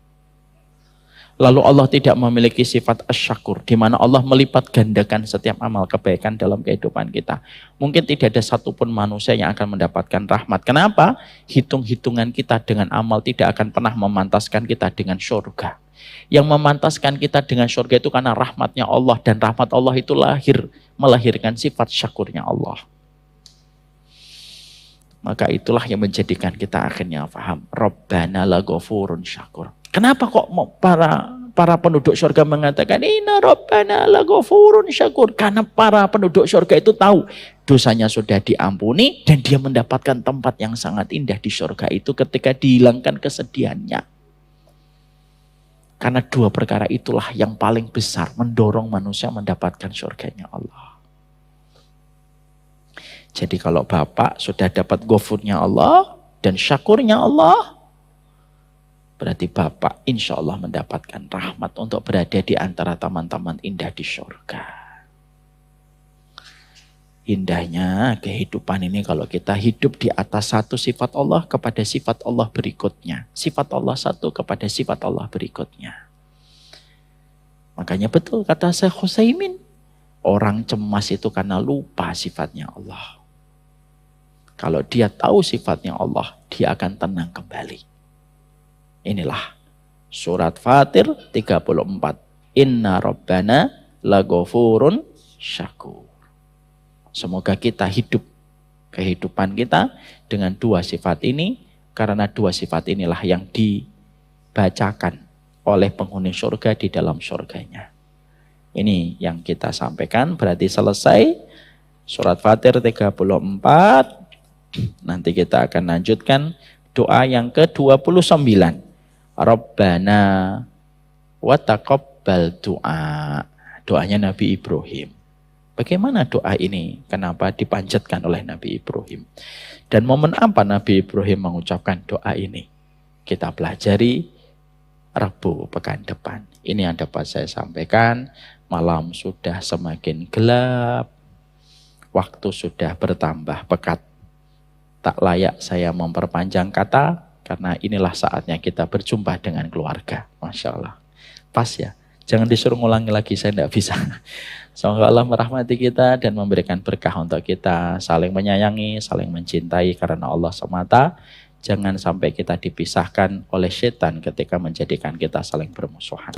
Lalu Allah tidak memiliki sifat asyakur, di mana Allah melipat gandakan setiap amal kebaikan dalam kehidupan kita. Mungkin tidak ada satupun manusia yang akan mendapatkan rahmat. Kenapa? Hitung-hitungan kita dengan amal tidak akan pernah memantaskan kita dengan surga. Yang memantaskan kita dengan surga itu karena rahmatnya Allah. Dan rahmat Allah itu melahirkan sifat syakurnya Allah. Maka itulah yang menjadikan kita akhirnya paham. Rabbana laghafurun syakur. Kenapa kok para penduduk surga mengatakan inna rabbana laghafurun syakur? Karena para penduduk surga itu tahu dosanya sudah diampuni dan dia mendapatkan tempat yang sangat indah di surga itu ketika dihilangkan kesedihannya. Karena 2 perkara itulah yang paling besar mendorong manusia mendapatkan surganya Allah. Jadi kalau Bapak sudah dapat ghafurnya Allah dan syakurnya Allah, berarti Bapak insya Allah mendapatkan rahmat untuk berada di antara taman-taman indah di surga. Indahnya kehidupan ini kalau kita hidup di atas satu sifat Allah kepada sifat Allah berikutnya. Sifat Allah satu kepada sifat Allah berikutnya. Makanya betul kata Syekh Utsaimin, orang cemas itu karena lupa sifatnya Allah. Kalau dia tahu sifatnya Allah, dia akan tenang kembali. Inilah surat Fatir 34. Inna Rabbana laghafurun syakur. Semoga kita hidup kehidupan kita dengan dua sifat ini, karena dua sifat inilah yang dibacakan oleh penghuni surga di dalam surganya. Ini yang kita sampaikan, berarti selesai surat Fatir 34. Nanti kita akan lanjutkan doa yang ke-29. Rabbana wa taqabbal doa. Doanya Nabi Ibrahim. Bagaimana doa ini? Kenapa dipanjatkan oleh Nabi Ibrahim? Dan momen apa Nabi Ibrahim mengucapkan doa ini? Kita pelajari Rabu pekan depan. Ini yang dapat saya sampaikan. Malam sudah semakin gelap. Waktu sudah bertambah pekat. Tak layak saya memperpanjang kata, karena inilah saatnya kita berjumpa dengan keluarga. Masya Allah. Pas ya. Jangan disuruh ngulangi lagi, saya tidak bisa. Semoga Allah merahmati kita dan memberikan berkah untuk kita. Saling menyayangi, saling mencintai karena Allah semata. Jangan sampai kita dipisahkan oleh setan ketika menjadikan kita saling bermusuhan.